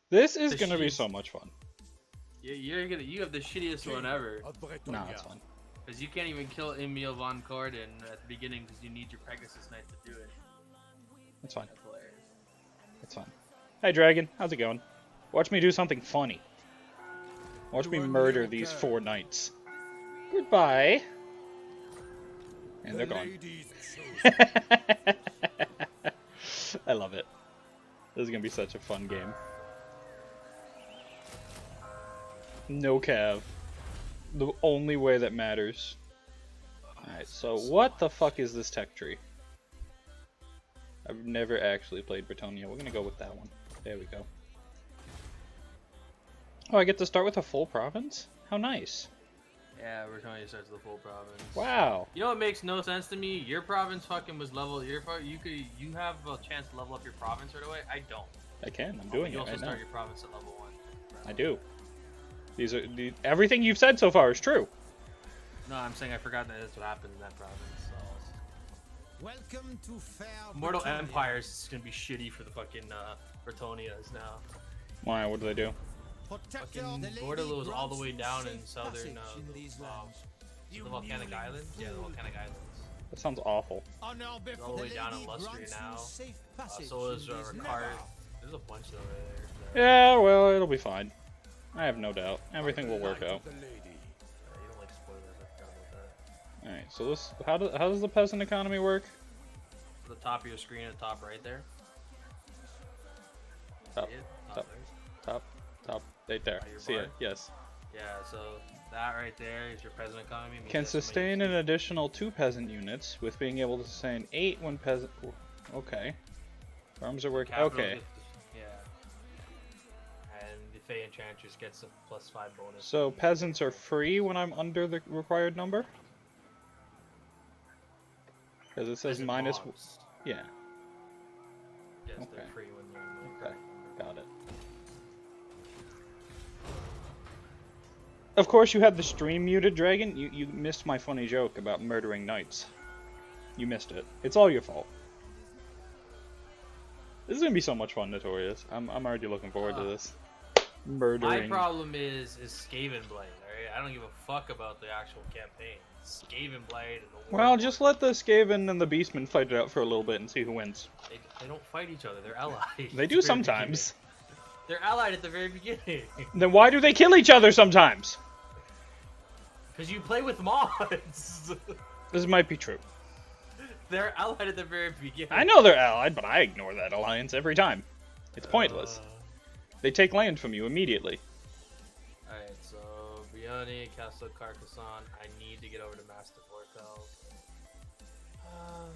This is gonna be so much fun. You have the shittiest one ever. No, it's fun. Because you can't even kill Emil von Corden at the beginning because you need your Pegasus Knight to do it. It's fine. That's hilarious. It's fine. Hey, Dragon, how's it going? Watch me do something funny. Watch me murder these 4 knights. Goodbye. And they're gone. I love it. This is gonna be such a fun game. No cav. The only way that matters. Alright, so what the fuck is this tech tree? I've never actually played Bretonnia. We're gonna go with that one. There we go. Oh, I get to start with a full province? How nice. Yeah, Bretonnia starts the full province. Wow. You know what makes no sense to me? Your province fucking was level. You have a chance to level up your province right away. I don't. I can. I'm doing it You right also now. start your province at level 1. I do. These are everything you've said so far is true. No, I'm saying I forgot that that's what happened in that province. So. Welcome to fair Mortal Bretonnia. Empires is gonna be shitty for the fucking Bretonias now. Why? What do they do? Protector Fucking of the Bordello is all the way lady down in grants you southern, safe passage in these lands. the volcanic island? Yeah, the volcanic islands. That sounds awful. Honor All before the way down in lady Lustria grants you now. safe passage So is in these Ricard. lands. There's a bunch over there. Yeah, well, it'll be fine. I have no doubt. Everything will work out. You don't like spoilers, I forgot about that. Alright, so this how does the peasant economy work? The top of your screen at the top right there. Top, See it? top. There. Top, right there. Oh, your See bar? it? Yes. Yeah, so that right there is your peasant economy. Means Can that's how many sustain an additional 2 peasant units, with being able to sustain 8 when peasant. Okay. Farms are working. capital Okay. gets- Yeah. And the Fey Enchantress gets a +5 bonus. So peasants are free when I'm under the required number? Because it says Peasant minus. mobs. Yeah. Yes, they're Okay. free when you're in the Okay. correct number. Got it. Of course, you had the stream muted, Dragon. You missed my funny joke about murdering knights. You missed it. It's all your fault. This is gonna be so much fun, Notorious. I'm already looking forward to this. Murdering. My problem is Skaven Blade, alright? I don't give a fuck about the actual campaign. Skaven Blade and the Well, War just let the Skaven and the Beastmen fight it out for a little bit and see who wins. They don't fight each other, they're allies. They at do the very sometimes. beginning. They're allied at the very beginning. Then why do they kill each other sometimes? Because you play with mods. This might be true. They're allied at the very beginning. I know they're allied, but I ignore that alliance every time. It's pointless. They take land from you immediately. Alright, so Briani, Castle Carcassonne. I need to get over to Master Fortel.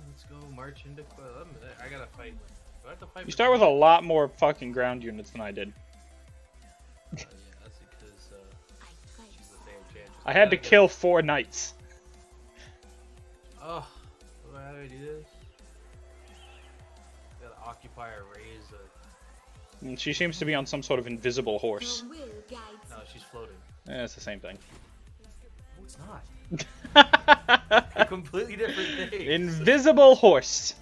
Let's go march into Quill. I gotta fight. Do I have to fight? You start with a lot more fucking ground units than I did. Yeah, that's because she's the Fey Enchantress. I had to gotta kill 4 knights. Oh, how do I do this? Gotta occupy or raise a. And she seems to be on some sort of invisible horse. No, she's floating. Eh, it's the same thing. No, it's not. They're completely different things. Invisible horse.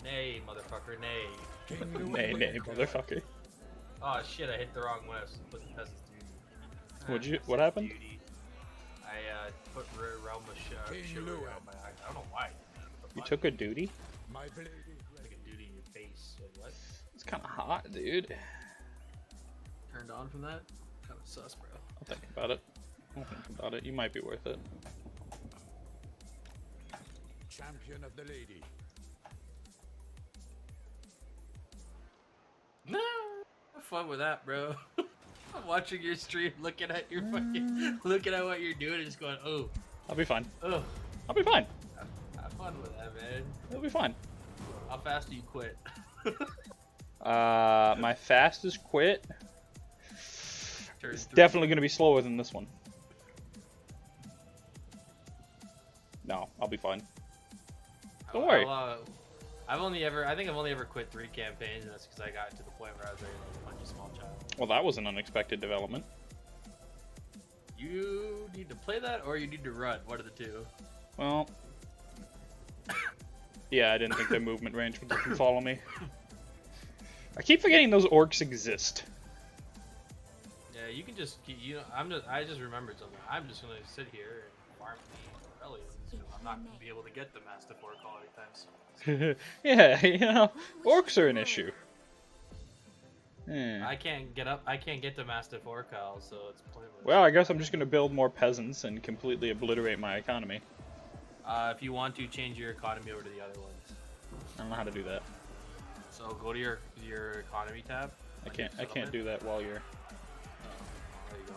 Nay, motherfucker, nay. Nay, motherfucker. Oh shit, I hit the wrong one. I was put the peasants duty. What'd you- I what said happened? Duty. I put realm of chivalry on my eye. I don't know why. You took a duty? My blade Like a duty in your face. Wait, what? It's kind of hot, dude. Turned on from that? Kind of sus, bro. I'll think about it. I'll think about it. You might be worth it. champion of the lady. No, have fun with that, bro. I'm watching your stream, looking at your fucking, looking at what you're doing, and just going, oh, I'll be fine. oh. I'll be fine. Have fun with that, man. It'll be fine. How fast do you quit? My fastest quit Turn is 3. definitely going to be slower than this one. No, I'll be fine. Don't worry. I think I've only ever quit 3 campaigns, and that's because I got to the point where I was ready to punch a small child. Well, that was an unexpected development. You need to play that, or you need to run. One of the two. Well, yeah, I didn't think their movement range would let them follow me. I keep forgetting those orcs exist. Yeah, you can just I just remembered something. I'm just gonna sit here and farm the rebellions because I'm not gonna be able to get the Master 4 call anytime soon. Yeah, you know, orcs are an issue. Eh. I can't get to Master 4 call, so it's pointless. Well, I guess I'm just gonna build more peasants and completely obliterate my economy. If you want to change your economy over to the other ones. I don't know how to do that. So go to your economy tab. I can't do that while you're. Oh, there you go.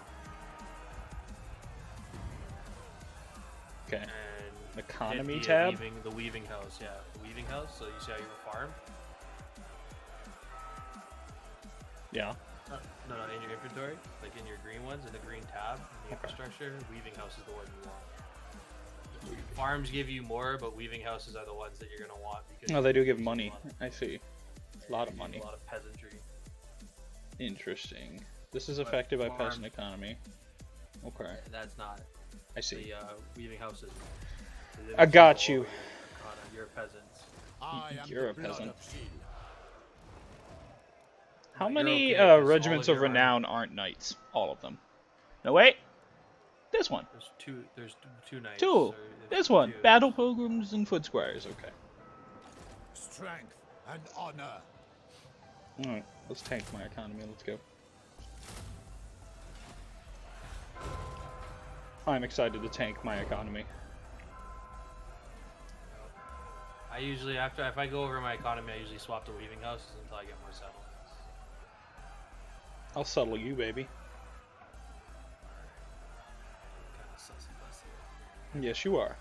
Okay. And Economy hit tab? the weaving house, yeah. The weaving house, so you see how you farm? Yeah. No, in your inventory, like in your green ones, in the green tab, in the infrastructure, weaving house is the one you want. Farms give you more, but weaving houses are the ones that you're gonna want because Oh, they do give money. I see. A lot of money. A lot of peasantry. Interesting. This is affected by farm- peasant economy. Okay. That's not. I see. The weaving houses. I got you. You're peasants. I am You're the a blood peasant. of Shield. How You're many okay, 'cause regiments all of of your renown aren't knights? All of them. No, wait. This one. There's two knights. Two. or This one. two. Battle pilgrims and foot squires. Okay. Strength and honor. Alright. Let's tank my economy. Let's go. I'm excited to tank my economy. I usually if I go over my economy, I usually swap to weaving houses until I get more settlements. I'll settle you, baby. Kind of sussy fussy. Yes, you are.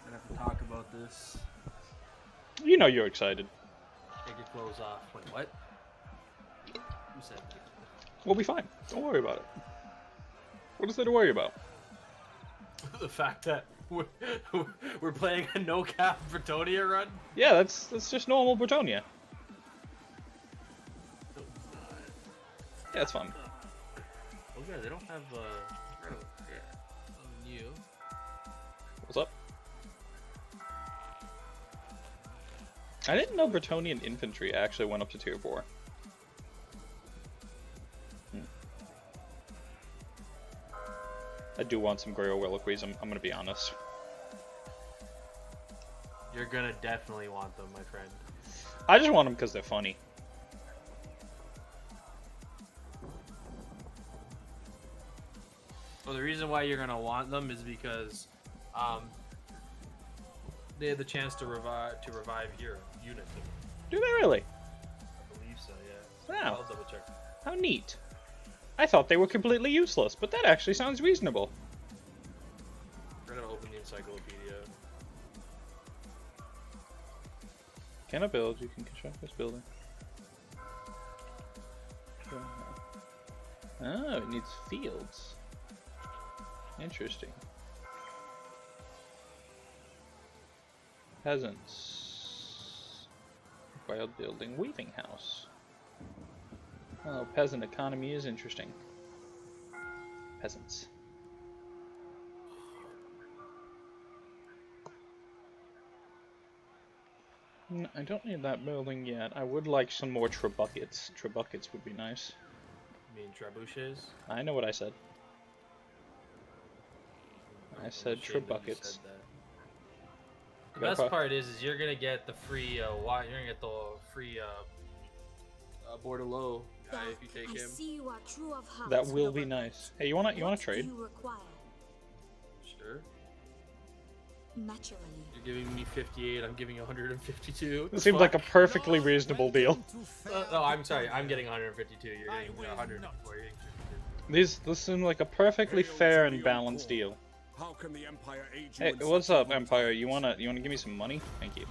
We're gonna have to talk about this. You know you're excited. Take your clothes off. Wait, what? Who said that? We'll be fine. Don't worry about it. What is there to worry about? The fact that we're playing a no cap Bretonnia run. Yeah, that's just normal Bretonnia. Yeah, it's fun. Oh yeah, they don't have new. What's up? I didn't know Bretonian infantry actually went up to tier 4. I do want some Greyoliquies, I'm gonna be honest. You're gonna definitely want them, my friend. I just want them because they're funny. Well, the reason why you're gonna want them is because, they have the chance to revive your unit. Do they really? I believe so, yeah. Wow. I'll double check. How neat. I thought they were completely useless, but that actually sounds reasonable. We're gonna open the encyclopedia. Can I build? You can construct this building. Oh, it needs fields. Interesting. Peasants. Wild building weaving house. Oh, peasant economy is interesting. Peasants. I don't need that building yet. I would like some more trebuchets. Trebuchets would be nice. You mean trebuchets? I know what I said. I said Shame that you trebuchets. said that. The Got a best pro- part is you're gonna get the free. You're gonna get the free. Bordelot guy if you take I him. see you are true of heart. That will be nice. Hey, you wanna trade? What do you require? Sure. Naturally. You're giving me 58. I'm giving you 152. It seems like a perfectly reasonable deal. No, I'm sorry. I'm getting 152. You're getting 104. You're getting 52. This seems like a perfectly fair and balanced deal. How can the Empire aid you Hey, in what's such a up, wonderful Empire? You wanna give me some money? Thank you.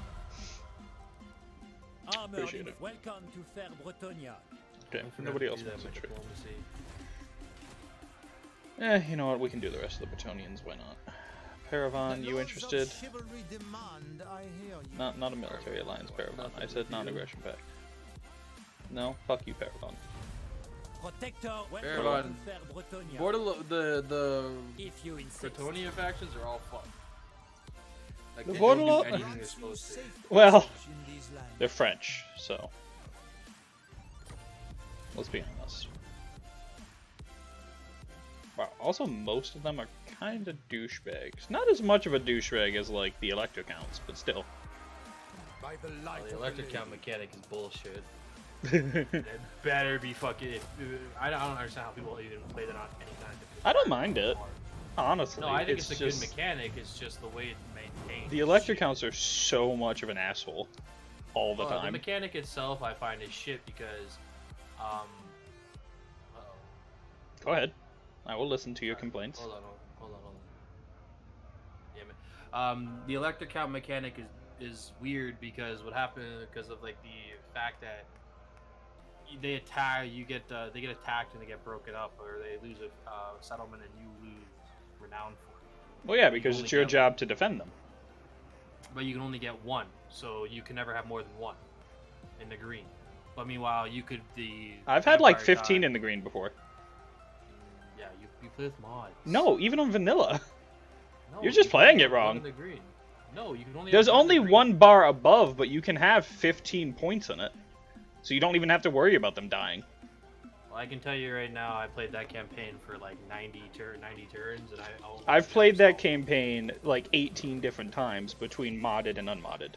Appreciate it. Welcome to Fair Bretonnia. Okay, I forgot nobody to else do that wants to with trade. diplomacy. You know what? We can do the rest of the Bretonians. Why not? Paravan, you interested? Not a military alliance, Paravan. I said non-aggression pact. No, fuck you, Paravan. Protector, Paravan. welcome to Fair Bretonnia. Bordelot, the If you insist. Bretonnia factions are all fucked. Like, The they don't do Bordelot- anything they're supposed to. Well, In these lands. they're French, so Let's be honest. Wow, also most of them are kind of douchebags. Not as much of a douchebag as like the electric counts, but still. By the light The of electric the count lady. mechanic is bullshit. It better be fucking. I don't understand how people even play that on any kind of. I don't mind it. Honestly, No, I think it's a just, good mechanic. It's just the way it's maintained. the electric counts are so much of an asshole all the The time. mechanic itself, I find is shit because, uh-oh. Go ahead. I will listen to your complaints. Hold on. Damn it. The electric count mechanic is weird because what happened because of like the fact that they attack, they get attacked and they get broken up, or they lose a settlement and you lose renown for it. Well, yeah, You because only it's your get job to defend them. but you can only get one, so you can never have more than one in the green. But meanwhile, you could I've had like Empire 15 die. in the green before. Yeah, you play with mods. No, even on vanilla. No, You're just you can only playing it have one wrong. in the green. No, you can only. There's have one in the only green. one bar above, but you can have 15 points in it. So you don't even have to worry about them dying. Well, I can tell you right now, I played that campaign for like 90 turns, and I've played that campaign like 18 different times between modded and unmodded.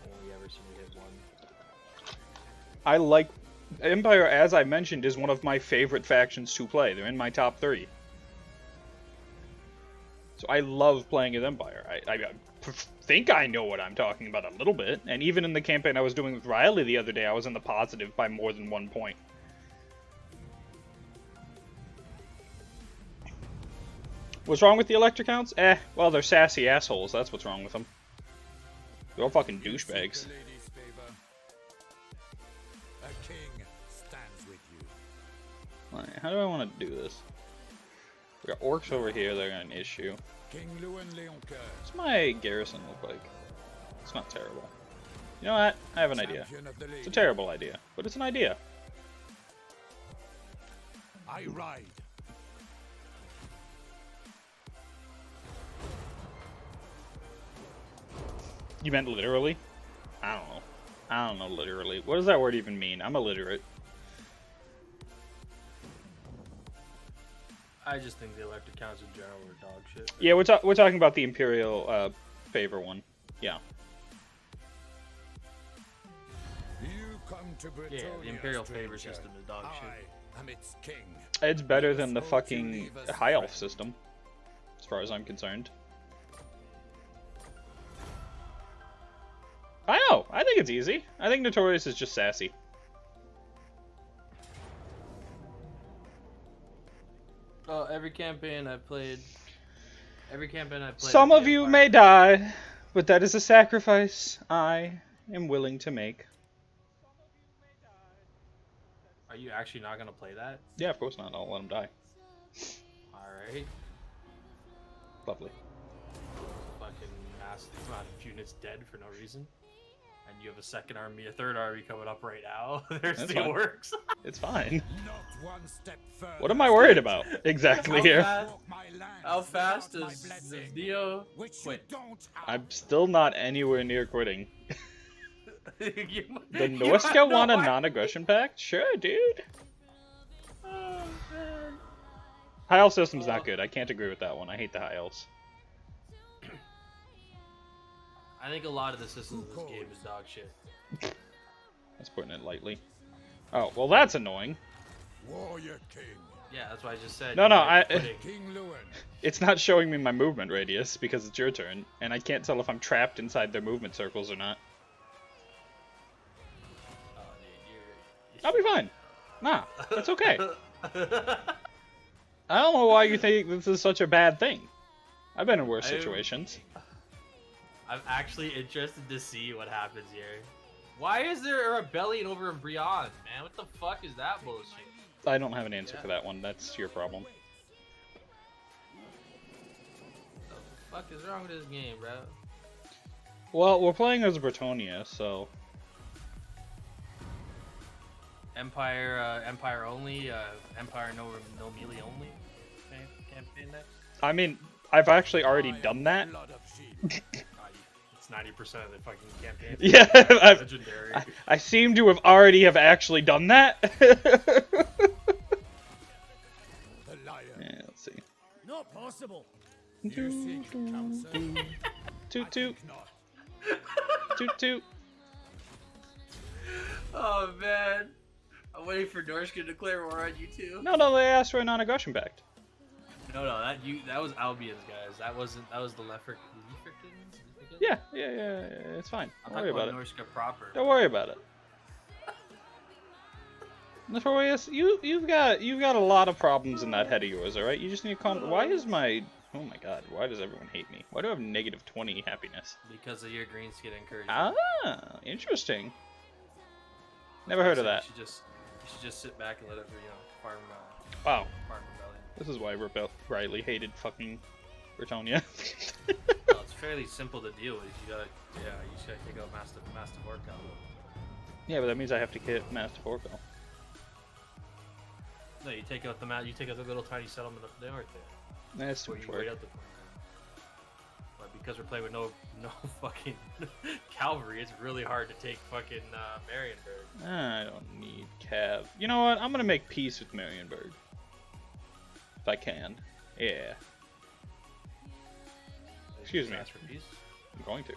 Only ever seen you hit one. I like Empire, as I mentioned, is one of my favorite factions to play. They're in my top 3. So I love playing as Empire. I think I know what I'm talking about a little bit, and even in the campaign I was doing with Riley the other day, I was in the positive by more than 1 point. What's wrong with the electric counts? Well, they're sassy assholes. That's what's wrong with them. They're all fucking douchebags. The lady's favor. A king stands with you. Alright, how do I want to do this? We got orcs over here, they're an issue. King Lewin Leoncoeur. What's my garrison look like? It's not terrible. You know what? I have an idea. Champion of the It's a lady. terrible idea, but it's an idea. I ride. You meant literally? I don't know. I don't know literally. What does that word even mean? I'm illiterate. I just think the electric counts in general are dog shit. Yeah, we're talking about the Imperial favor one. Yeah. You come to Bretonnia, Yeah, the Imperial stranger. favor system is dog shit. I am its king. It's better than the Never spoke to fucking leave us High Elf friends. system, as far as I'm concerned. I know. I think it's easy. I think Notorious is just sassy. Every campaign I've played. Some of you may die, but that is a sacrifice I am willing to make. Are you actually not gonna play that? Yeah, of course not. I'll let him die. All right. Lovely. Fucking massive amount of units dead for no reason. And you have a third army coming up right now. There's That's the fine. orcs. It's fine. Not one step further. What am I worried about exactly How here? fast- Walk my land How fast without my is blessing, Neo? which you Wait. don't have. I'm still not anywhere near quitting. You- The you Norska have no want a idea. non-aggression pact? Sure, dude. Oh, man. High Elf system's not good. I can't agree with that one. I hate the High Elves. I think a lot of the systems in this game is dog shit. That's putting it lightly. Oh, well that's annoying. Warrior king. Yeah, that's what I just said. No, You no, might be I- quitting. King Lewin. It's not showing me my movement radius because it's your turn, and I can't tell if I'm trapped inside their movement circles or not. Oh, dude, I'll be fine. Nah, that's okay. I don't know why you think this is such a bad thing. I've been in worse situations. I'm actually interested to see what happens here. Why is there a rebellion over in Briand, man? What the fuck is that bullshit? I don't have an answer for that one. That's your problem. What the fuck is wrong with this game, bro? Well, we're playing as Bretonnia, so Empire only, Empire no melee only campaign next. I mean, I've actually already done that. Blood of sheep. It's 90% of the fucking campaign. Yeah, Legendary. I seem to have already have actually done that. The liar. Yeah, let's see. Not possible. You seek counsel? Toot I toot, think not. toot toot. Oh man, I'm waiting for Norse to declare war on you too. No, they asked for a non-aggression pact. No, that was Albion's guys. That was the Leferkins. Yeah, it's fine. I'm Don't worry talking about about it. Norska proper. Don't worry about it. Notorious, you've got a lot of problems in that head of yours, alright? You just need to calm. Why is my... Oh my god, why does everyone hate me? Why do I have negative 20 happiness? Because of your green skin encouragement. Ah, interesting. Never heard of that. You should just sit back and let it, farm. Wow. Farm rebellion. This is why Riley hated fucking Bretonnia. Well, it's fairly simple to deal with. You just gotta take out Master Orca. Yeah, but that means I have to get Master Orco. No, you take out the little tiny settlement up north there. That's too Where much you work. wait out the point. But because we're playing with no fucking cavalry, it's really hard to take fucking Marienburg. I don't need Cav. You know what? I'm gonna make peace with Marienburg. If I can. Yeah, Excuse me. Ask for peace. I'm going to.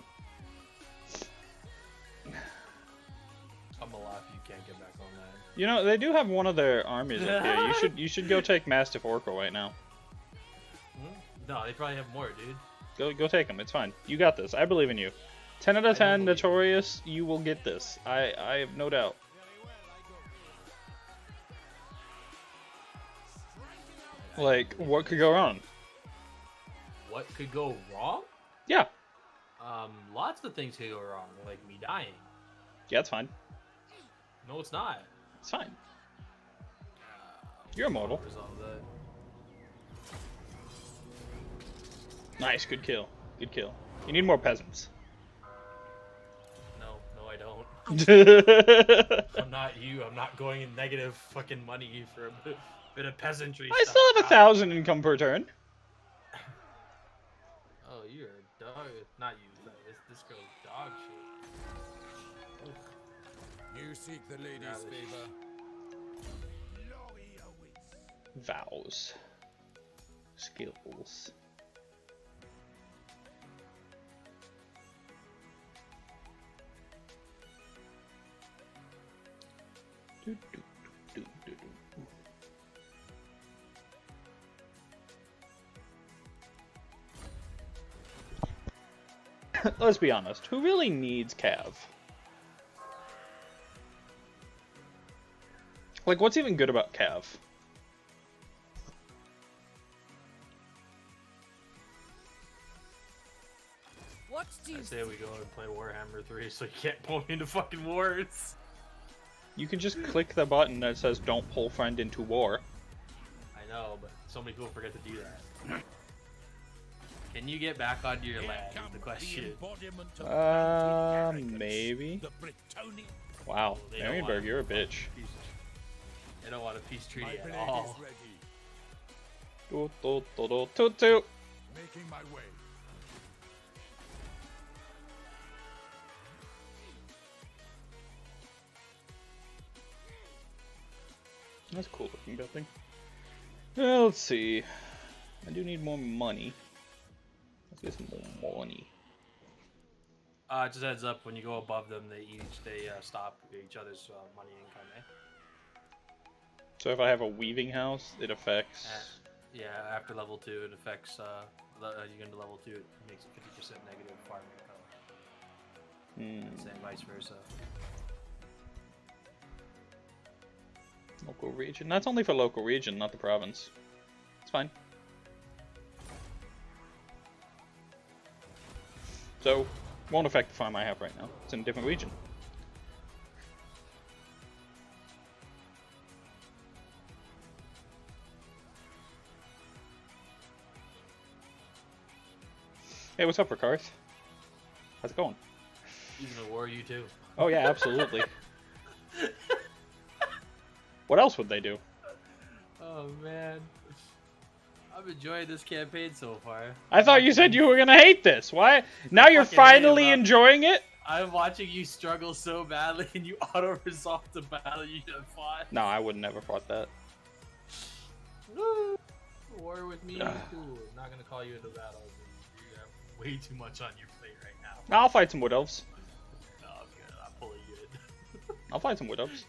I'm gonna laugh if you can't get back on that. You know, they do have one of their armies up here. You should go take Mastiff Orco right now. No, they probably have more, dude. Go take them. It's fine. You got this. I believe in you. 10 out of 10, Notorious. You will get this. I have no doubt. Like, what could go wrong? What could go wrong? Yeah. Lots of things could go wrong, like me dying. Yeah, it's fine. No, it's not. It's fine. You're immortal. Resolve that. Nice. Good kill. Good kill. You need more peasants. No, I don't. I I'm not you. I'm not going in negative fucking money for a bit of peasantry. still have 1,000 income per turn. Oh, you're a dog. Not you. This girl's dog shit. You seek the lady's favor. Vows. Skills. Do, do, do, do, do. Let's be honest, who really needs Cav? Like, what's even good about Cav? What do I you say we go and play Warhammer 3 so you can't pull me into fucking wars. You can just click the button that says don't pull friend into war. I know, but so many people forget to do that. Can you get back onto your land is the question. Maybe. The Bretonnia. Wow, They don't Marienburg, want you're a fucking bitch. peace- They don't want a peace treaty My at blade all. is ready. Toot, toot, toot, toot, toot, toot. Making my way. That's a cool looking building. Well, let's see. I do need more money. Let's get some more money. Just heads up, when you go above them, they stop each other's money income. So if I have a weaving house, it affects. Yeah, after level 2, it affects. You get into level 2, it makes it 50% negative farm income. Hmm, And vice versa. local region. That's only for local region, not the province. It's fine. So, won't affect the farm I have right now. It's in a different region. Hey, what's up, Ricarth? How's it going? He's in a war, you too. Oh yeah, absolutely. What else would they do? Oh man. I'm enjoying this campaign so far. I thought you said you were gonna hate this. Why? Now you're Fucking hate it, finally bro. enjoying it? I'm watching you struggle so badly, and you auto-resolve the battle you have fought. No, I would never fought that. Woo! War with me, cool. I'm not gonna call you into battle. You have way too much on your plate right now. I'll fight some wood elves. No, I'm good. I'm fully good. I'll fight some wood elves.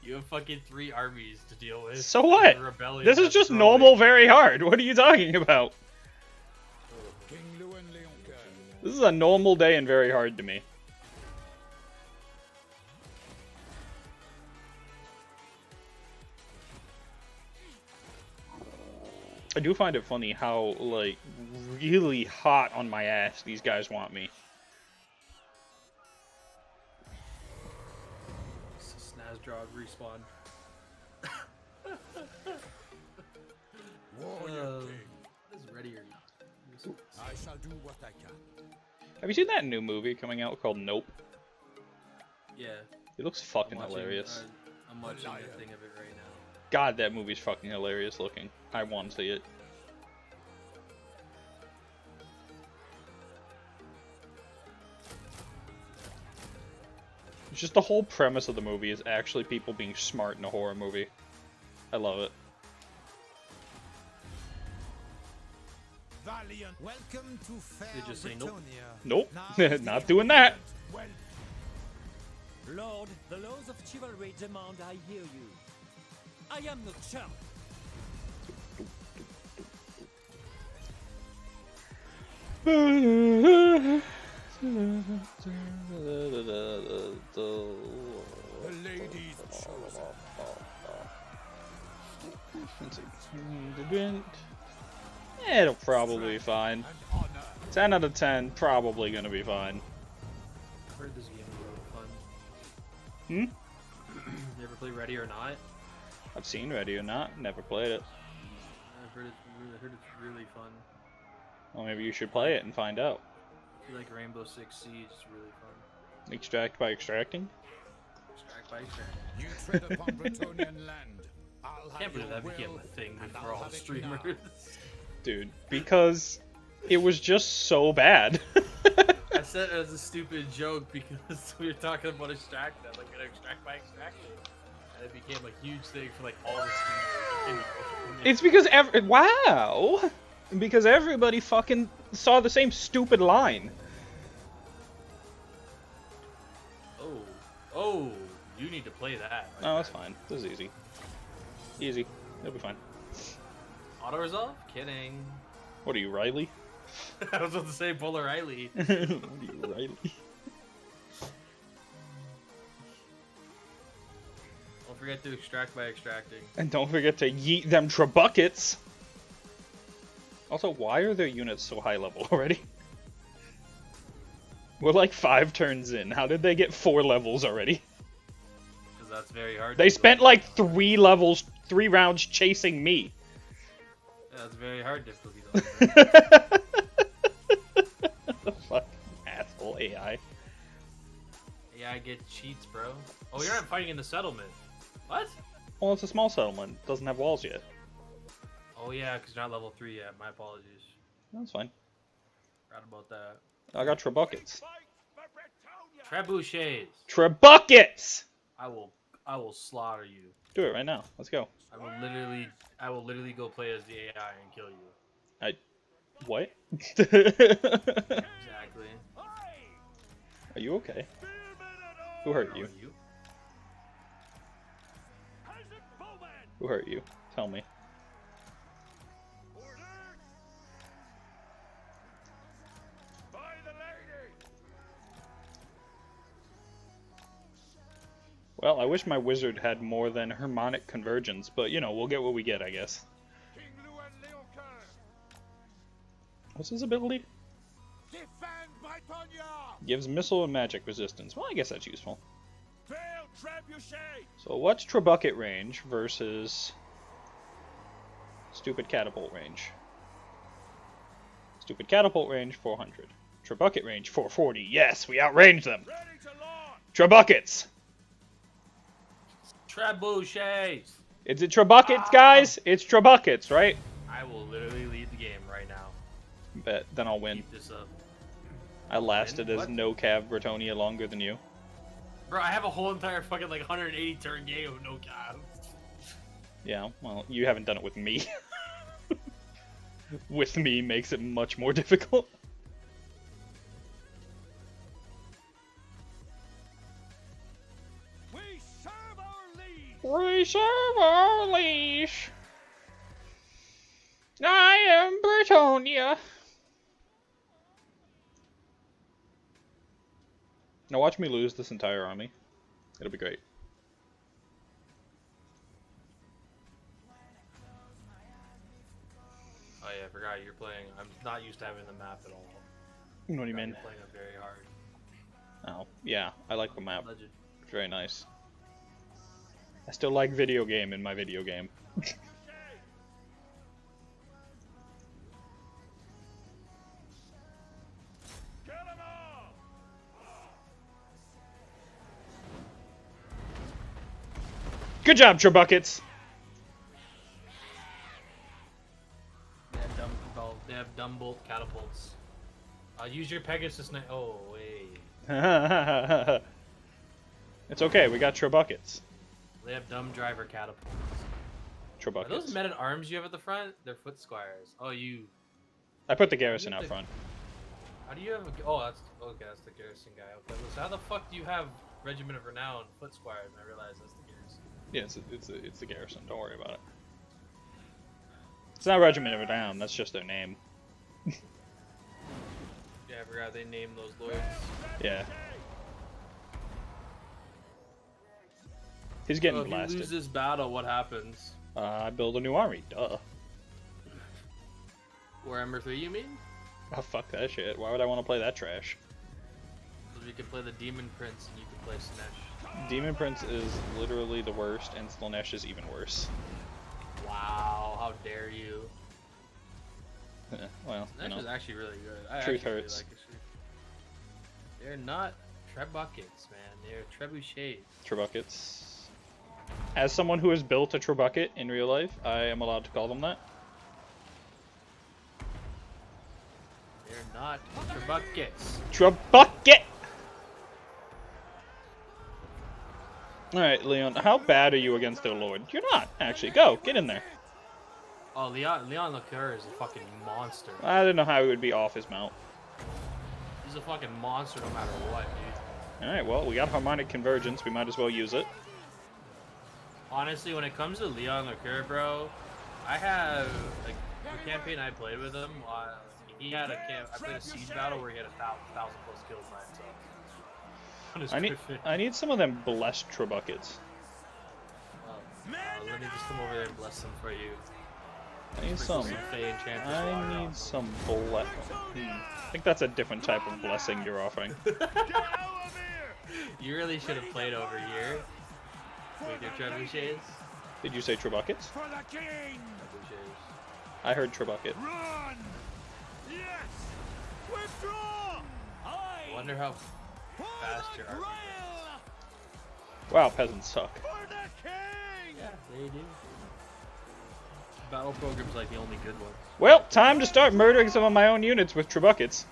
You have fucking 3 armies to deal with. So what? The rebellion This is that's just growing. normal, very hard. What are you talking about? King Lewin Leoncoeur. This is a normal day and very hard to me. I do find it funny how, like, really hot on my ass these guys want me. Snazdrog respawn. Warrior King. Is ready or not? I shall do what I can. Have you seen that new movie coming out called Nope? Yeah. It looks fucking I'm watching, hilarious. I'm watching Liar. the thing of it right now. God, that movie's fucking hilarious looking. I want to see it. It's just the whole premise of the movie is actually people being smart in a horror movie. I love it. Valiant. Welcome to fair They just say nope. Bretonnia. Nope, Now is not the doing that. Well, Lord, the laws of chivalry demand I hear you. I am no chump. The lady's chosen. It'll probably be fine. And honor. 10 out of 10, probably gonna be fine. I've heard this game is Hmm? really fun. You ever play Ready or Not? I've seen Ready or Not, never played it. I've heard it's really fun. Well, maybe you should play it and find out. I feel like Rainbow Six Siege is really fun. Extract by extracting? Extract by extract. You tread upon Bretonnian land. I'll have Can't believe your that became will, a thing and for I'll all have it streamers. now. Dude, because it was just so bad. I said it as a stupid joke because we were talking about extract that, like, extract by extraction. And it became a huge thing for, like, all the streamers. It's because wow! Because everybody fucking saw the same stupid line. Oh, you need to play that. No, that's fine. This is easy. Easy. It'll be fine. Auto resolve? Kidding. What are you, Riley? I was about to say Buller Riley. What are you, Riley? Don't forget to extract by extracting. And don't forget to yeet them trebuckets! Also, why are their units so high level already? We're like 5 turns in. How did they get 4 levels already? Because that's very hard. They spent like 3 rounds chasing me. Yeah, that's very hard difficulty. Though. The fuck asshole AI. Yeah, I get cheats, bro. Oh, you're not fighting in the settlement. What? Well, it's a small settlement. It doesn't have walls yet. Oh yeah, because you're not level 3 yet. My apologies. That's fine. Forgot about that. I got trebuckets. Trebuchets. Trebuckets! I will slaughter you. Do it right now. Let's go. I will literally go play as the AI and kill you. What? Exactly. Are you okay? Who hurt you? Who hurt you? Tell me. Well, I wish my wizard had more than harmonic convergence, but you know, we'll get what we get, I guess. King Lewin Leoncoeur. What's his ability? Defend Bretonnia. Gives missile and magic resistance. Well, I guess that's useful. Fail trebuchet. So what's trebucket range versus stupid catapult range? Stupid catapult range 400. Trebucket range 440. Yes, we outrange them. Ready to launch. Trebuckets. Trebuchets. Is it trebuckets, guys? It's trebuckets, right? I I will literally lead the game right now. Bet. Then I'll win. Keep this up. I lasted as What? no Cav Bretonnia longer than you. Bro, I have a whole entire fucking like 180 turn game with no cav. Yeah, well, you haven't done it with me. With me makes it much more difficult. We serve our lead. We serve our leash. I am Bretonnia. Now watch me lose this entire army. It'll be great. Oh yeah, I forgot you're playing. I'm not used to having the map at all. What do you mean? You're playing it very hard. Oh, yeah, I like the map. Legend. It's very nice. I still like video game in my video game. Kill 'em all. Good job, Trebuckets! They have dumb bolt catapults. Use your Pegasus knight. Oh wait. It's okay, we got Trebuckets. They have dumb driver catapults. Are Trebuckets. those men at arms you have at the front? They're foot squires. Oh, you. I put the garrison out front. How do you have a? Oh, that's okay. That's the garrison guy. Okay, so how the fuck do you have Regiment of Renown foot squires? And I realize that's the garrison. Yeah, it's the garrison. Don't worry about it. It's not Regiment of Renown. That's just their name. Yeah, I forgot they named those lords. Yeah. He's getting So if you blasted. lose this battle, what happens? I build a new army. Duh. Warhammer 3, you mean? Oh, fuck that shit. Why would I want to play that trash? So you can play the Demon Prince and you can play Snesh. Demon Prince is literally the worst, and Slaanesh is even worse. Wow, how dare you? Well, you Snesh know. is actually really good. I Truth actually really hurts. like it. They're not trebuckets, man. They're trebuchets. Trebuckets. As someone who has built a Trebucket in real life, I am allowed to call them that. They're not trebuckets. Trebucket! Alright, Leon, how bad are you against their lord? You're not, actually. Go, get in there. Oh, Leon Leclerc is a fucking monster. I didn't know how he would be off his mount. He's a fucking monster no matter what, dude. Alright, well, we got Harmonic Convergence. We might as well use it. Honestly, when it comes to Leon Leclerc, bro, I have like the campaign I played with him. He had I played a siege battle where he had 1,000 plus kills by himself. On his Griffin. I need some of them blessed Trebuckets. Let me just come over there and bless them for you. I need Sprinkle some. Fey enchanters water I on need them. some I think that's a different type of blessing you're offering. Get out of here. You really should have played over here with your trebuchets. Did you say Trebuckets? For the king. Trebuchets. I heard Trebucket. Run. Yes. Withdraw. I wonder how fast your army is. Wow, peasants suck. For the king. Yeah, they do. Battle program's like the only good one. Well, time to start murdering some of my own units with Trebuckets.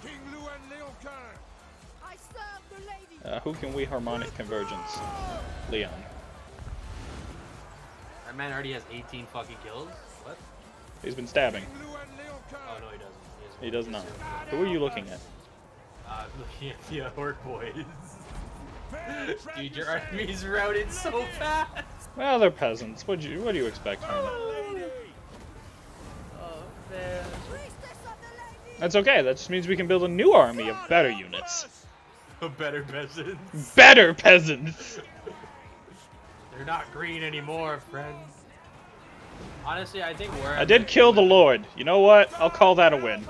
King Luan Leocoeur. I serve the lady. Who can we Harmonic Convergence? Leon. That man already has 18 fucking kills? What? He's been stabbing. King Luan Leocoeur. Oh, no, he doesn't. He does not. Who are you looking at? Looking at the Orc boys. Fair Dude, your trebuchet. army's routed so fast! Well, they're peasants. What do you expect from them? Lady. Oh, man. Priestess of the lady. That's okay. That just means we can build a new army of better units. Better peasants. Better peasants! They're not green anymore, friends. Honestly, I think Warhammer... I did kill the Lord. You know what? I'll call that a win.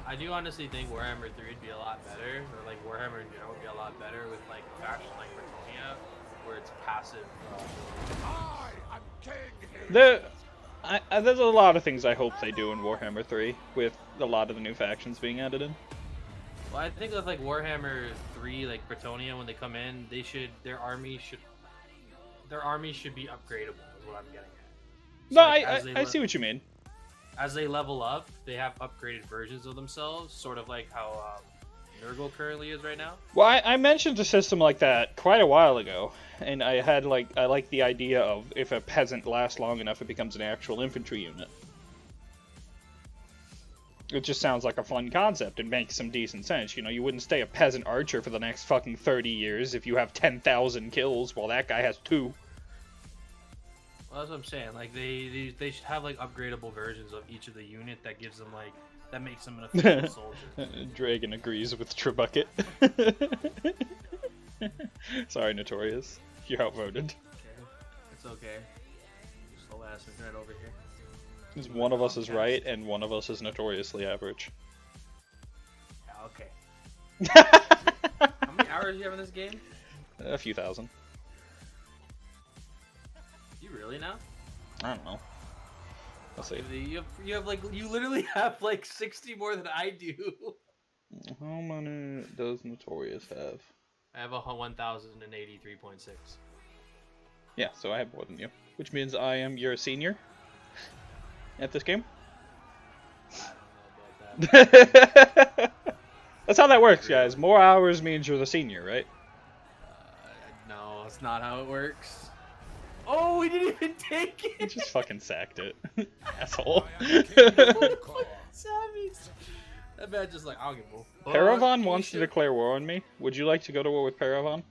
I do honestly think Warhammer 3 would be a lot better, or like Warhammer in general would be a lot better with like a faction like Bretonnia, where it's passive. I am king. There's a lot of things I hope they do in Warhammer 3, with a lot of the new factions being added in. Well, I think with like Warhammer 3, like Bretonnia, when they come in, their army should be upgradable. Is what I'm getting at. No, like, I see what you mean. As they level up, they have upgraded versions of themselves, sort of like how Nurgle currently is right now. Well, I mentioned a system like that quite a while ago, and I like the idea of if a peasant lasts long enough, it becomes an actual infantry unit. It just sounds like a fun concept and makes some decent sense. You know, you wouldn't stay a peasant archer for the next fucking 30 years if you have 10,000 kills while that guy has 2. Well, that's what I'm saying. Like they should have like upgradable versions of each of the unit that gives them like that makes them an official soldier. Dragon agrees with Trebucket. Sorry, Notorious. You're outvoted. Okay. It's okay. Slow ass is right over here. Because one of us is right and one of us is notoriously average. Yeah, okay. How many hours do you have in this game? A few thousand. You really now? I don't know. Let's see. You literally have like 60 more than I do. How many does Notorious have? I have a 1083.6. Yeah, so I have more than you. Which means I am your senior at this game. I don't know about that. That's how that works, guys. More hours means you're the senior, right? No, that's not how it works. Oh, we didn't even take You it! just fucking sacked it. Asshole. Savage. That man just like, I'll get more. Paravan wants to declare war on me. Would you like to go to war with Paravan?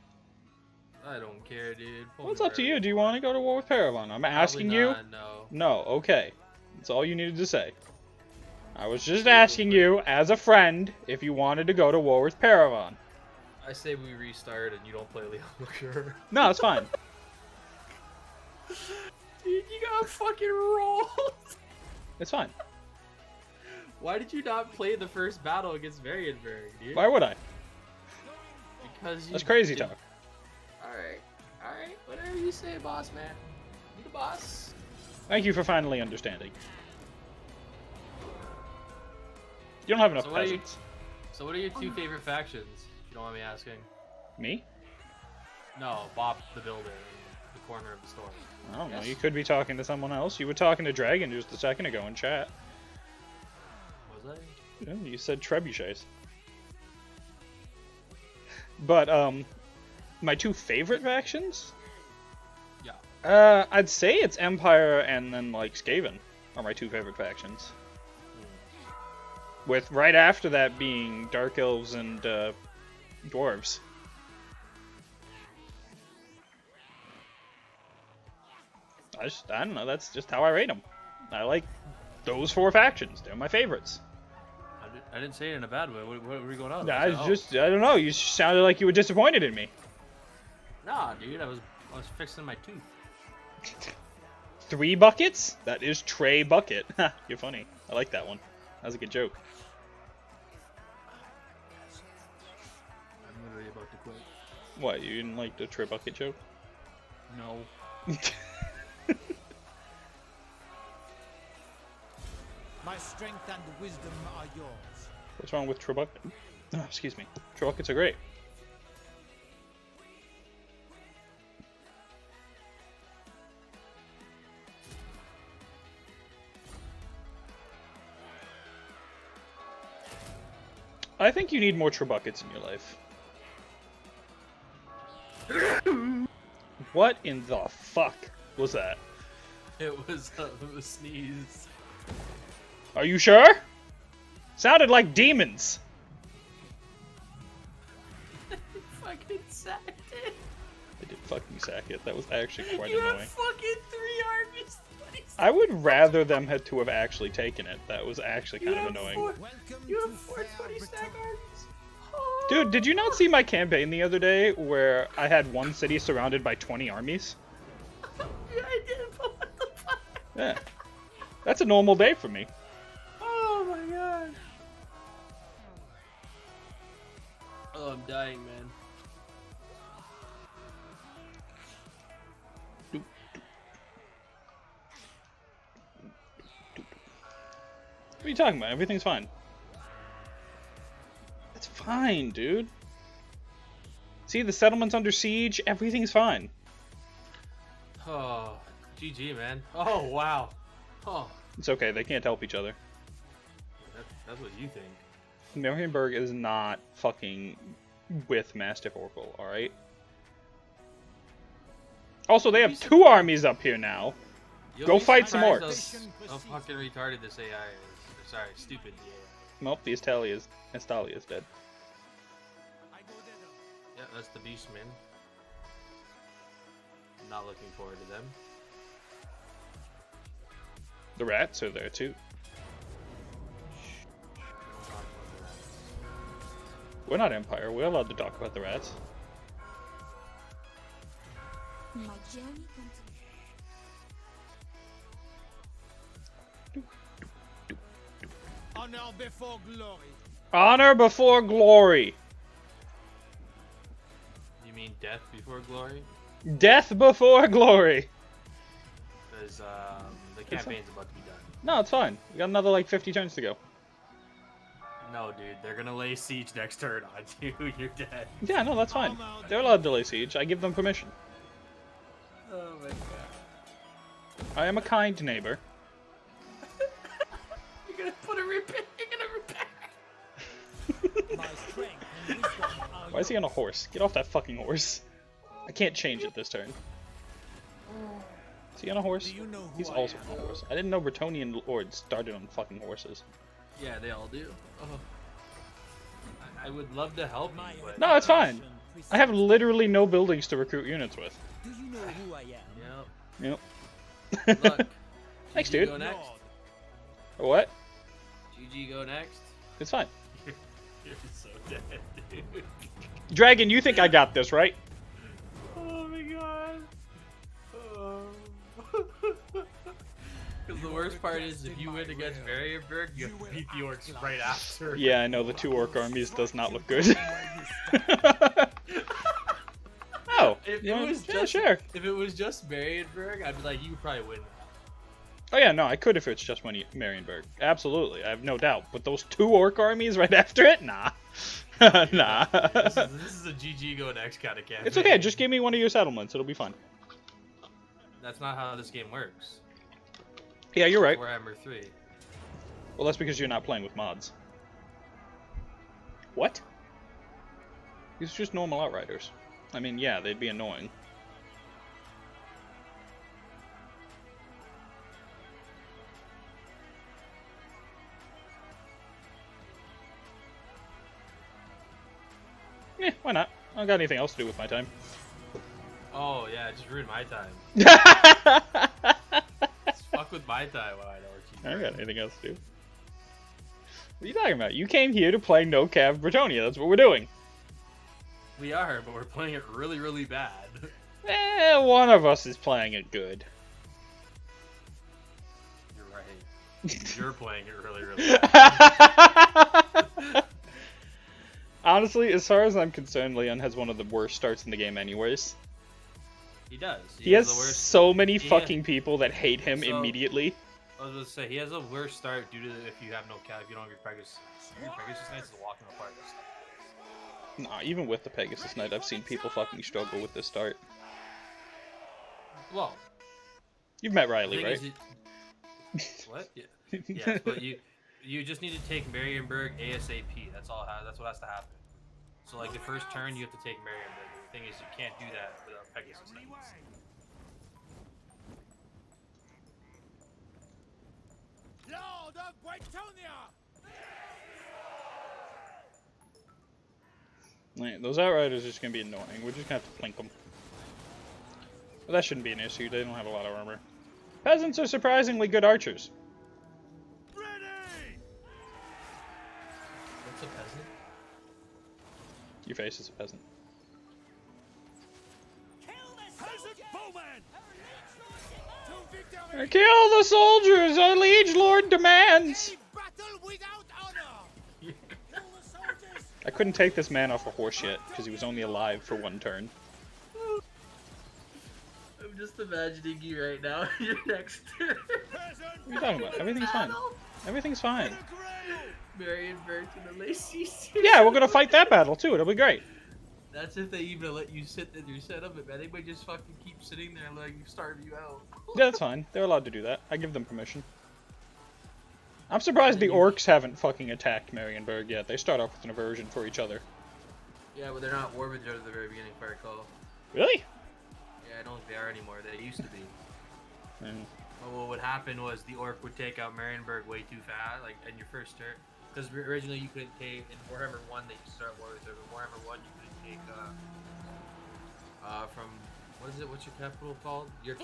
I don't care, dude. Well, it's up to you. Do you want to go to war with Paravan? I'm asking you. No. No, okay. That's all you needed to say. I was just asking you, as a friend, if you wanted to go to war with Paravan. I say we restart and you don't play Leon Looker. No, it's fine. Dude, you got fucking rolled. It's fine. Why did you not play the first battle against Varianberg, dude? Why would I? Because you That's crazy did- talk. Alright, whatever you say, boss man. You the boss. Thank you for finally understanding. You don't have enough So what are you- peasants. So what are your two favorite factions, if you don't mind me asking? Me? No, Bob the Builder in the corner of the store. I don't know. Yes. You could be talking to someone else. You were talking to Dragon just a second ago in chat. Was I? Yeah, you said trebuchets. But, my two favorite factions? Yeah. I'd say it's Empire and then, like, Skaven are my two favorite factions. With right after that being Dark Elves and, Dwarves. I don't know, that's just how I rate them. I like those 4 factions. They're my favorites. I didn't say it in a bad way. What were we going on? I don't know, you sounded like you were disappointed in me. Nah, dude, I was fixing my tooth. 3 buckets? That is Trey Bucket. You're funny. I like that one. That was a good joke. I'm literally about to quit. What, you didn't like the Trey Bucket joke? No. My strength and wisdom are yours. What's wrong with Trey Bucket? Oh, excuse me. Trey Buckets are great. I think you need more Trebuckets in your life. What in the fuck was that? It was a sneeze. Are you sure? Sounded like demons. Fucking sacked it. I did fucking sack it. That was actually quite You annoying. have fucking 3 armies. I would rather them had to have actually taken it. That was actually kind of have annoying. Welcome You have to 420 Fair stack Bretonnia. armies. Oh. Dude, did you not see my campaign the other day where I had one city surrounded by 20 armies? Yeah, I did, but what the fuck? Yeah. That's a normal day for me. Oh my god. Oh, I'm dying, man. What are you talking about? Everything's fine. It's fine, dude. See, the settlement's under siege. Everything's fine. Oh, GG, man. Oh, wow. Oh, It's okay, they can't help each other. that's what you think. Marienburg is not fucking with Mastiff Oracle, alright? Also, they have 2 armies up here now. You'll Go be fight some surprised orcs. How fucking retarded this AI is. Sorry, stupid the AI. Nope, the Estalia is dead. I go there. Yeah, that's the Beastmen. I'm not looking forward to them. The rats are there too. Don't talk about that. We're not Empire, we're allowed to talk about the rats. My journey continues. Honor before glory. Honor before glory! You mean death before glory? Death before glory! Because the campaign's about to be done. No, it's fine. We got another like 50 turns to go. No, dude, they're gonna lay siege next turn on you. You're dead. Yeah, no, that's fine. They're allowed to lay siege. I give them permission. Oh my god. I am a kind neighbor. You're gonna put a repair. You're gonna repair. My strength and wisdom are Why is he on a horse? Get off that fucking horse. I can't change it this turn. Is he on a horse? Do you know who He's I also am? on a horse. I didn't know Bretonnian lords started on fucking horses. Yeah, they all do. Oh. I would love to help you, but No, it's fine. I have literally no buildings to recruit units with. Do you know who I am? Yep. Yep. Look. Thanks, GG dude. Go next. Lord. What? GG go next. It's fine. You're so dead, dude. Dragon, you think I got this, right? Oh my god. Because the worst part is if you win against Marienburg, you have to beat the orcs right after. Yeah, I know the 2 orc armies does not look good. Oh, If you it want- was yeah, just sure. if it was just Marienburg, I'd be like, you would probably win that. Oh yeah, no, I could if it's just Marienburg. Absolutely, I have no doubt. But those 2 orc armies right after it? Nah. Nah. This is a GG go next kind of campaign. It's okay, just give me one of your settlements, it'll be fun. That's not how this game works. Yeah, you're right. Warhammer 3. Well, that's because you're not playing with mods. What? These are just normal Outriders. I mean, yeah, they'd be annoying. Eh, why not? I don't got anything else to do with my time. Oh yeah, just ruined my time. Just fuck with my time when I know what you I don't got anything else to do. What are you talking about? You came here to play No Cav Bretonnia. That's what we're doing. We are, but we're playing it really, really bad. One of us is playing it good. You're right. You're playing it really, really bad. Honestly, as far as I'm concerned, Leon has one of the worst starts in the game anyways. He does. He has the worst. so many he fucking people that hate him So- immediately. I was gonna say he has a worse start due to if you have no cat, if you don't have your Pegasus. Your Pegasus Knights is walking apart. Nah, even with the Pegasus Knight, I've seen people fucking struggle with this start. Well, You've met the Riley, thing right? is what? Yeah. Yes, but you just need to take Marienburg ASAP. That's all. That's what has to happen. So like the first turn, you have to take Marienburg. The thing is, you can't do that without Pegasus Knights. Lord of Bretonnia! Like, those Outriders are just gonna be annoying. We're just gonna have to plink them. But that shouldn't be an issue. They don't have a lot of armor. Peasants are surprisingly good archers. Ready! What's a peasant? Your face is a peasant. Peasant bowman! To victory! Kill the soldiers! Our liege lord demands! Battle without honor! Kill the soldiers! I couldn't take this man off a horse yet, because he was only alive for 1 turn. I'm just imagining you right now. Your next turn. Peasant! What are you talking about? Everything's fine. Everything's fine. Marienburg to the Lacey. Yeah, we're gonna fight that battle too. It'll be great. That's if they even let you sit in your setup, man. They might just fucking keep sitting there and like starve you out. Yeah, that's fine. They're allowed to do that. I give them permission. I'm surprised the orcs haven't fucking attacked Marienburg yet. They start off with an aversion for each other. Yeah, but they're not war with each other at the very beginning, if I recall. Really? Yeah, I don't think they are anymore. They used to be. Mm. But what would happen was the orc would take out Marienburg way too fast, like in your first turn. Because originally you couldn't take in Warhammer 1 they used to start war with them. In Warhammer 1 you couldn't take from what is it? What's your capital called? Your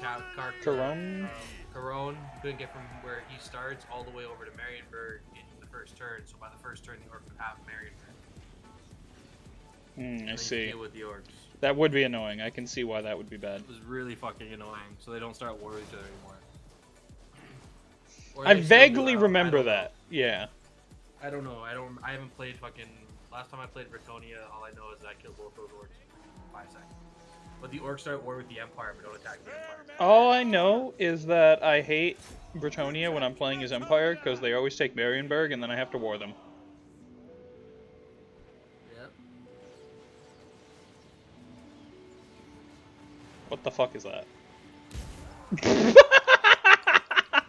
Corone? Corone. You couldn't get from where he starts all the way over to Marienburg in the first turn. So by the first turn the orc would have Marienburg. I see. Deal with the orcs. That would be annoying. I can see why that would be bad. It was really fucking annoying. So they don't start war with each other anymore. Or I they still do, vaguely I remember don't know. that. Yeah. I don't know. I haven't played fucking. Last time I played Bretonnia, all I know is that I killed both those orcs in 5 seconds. But the orcs start war with the Empire, but don't attack the Empire. All I know is that I hate Bretonnia when I'm playing as Empire because they always take Marienburg and then I have to war them. Yep. What the fuck is that?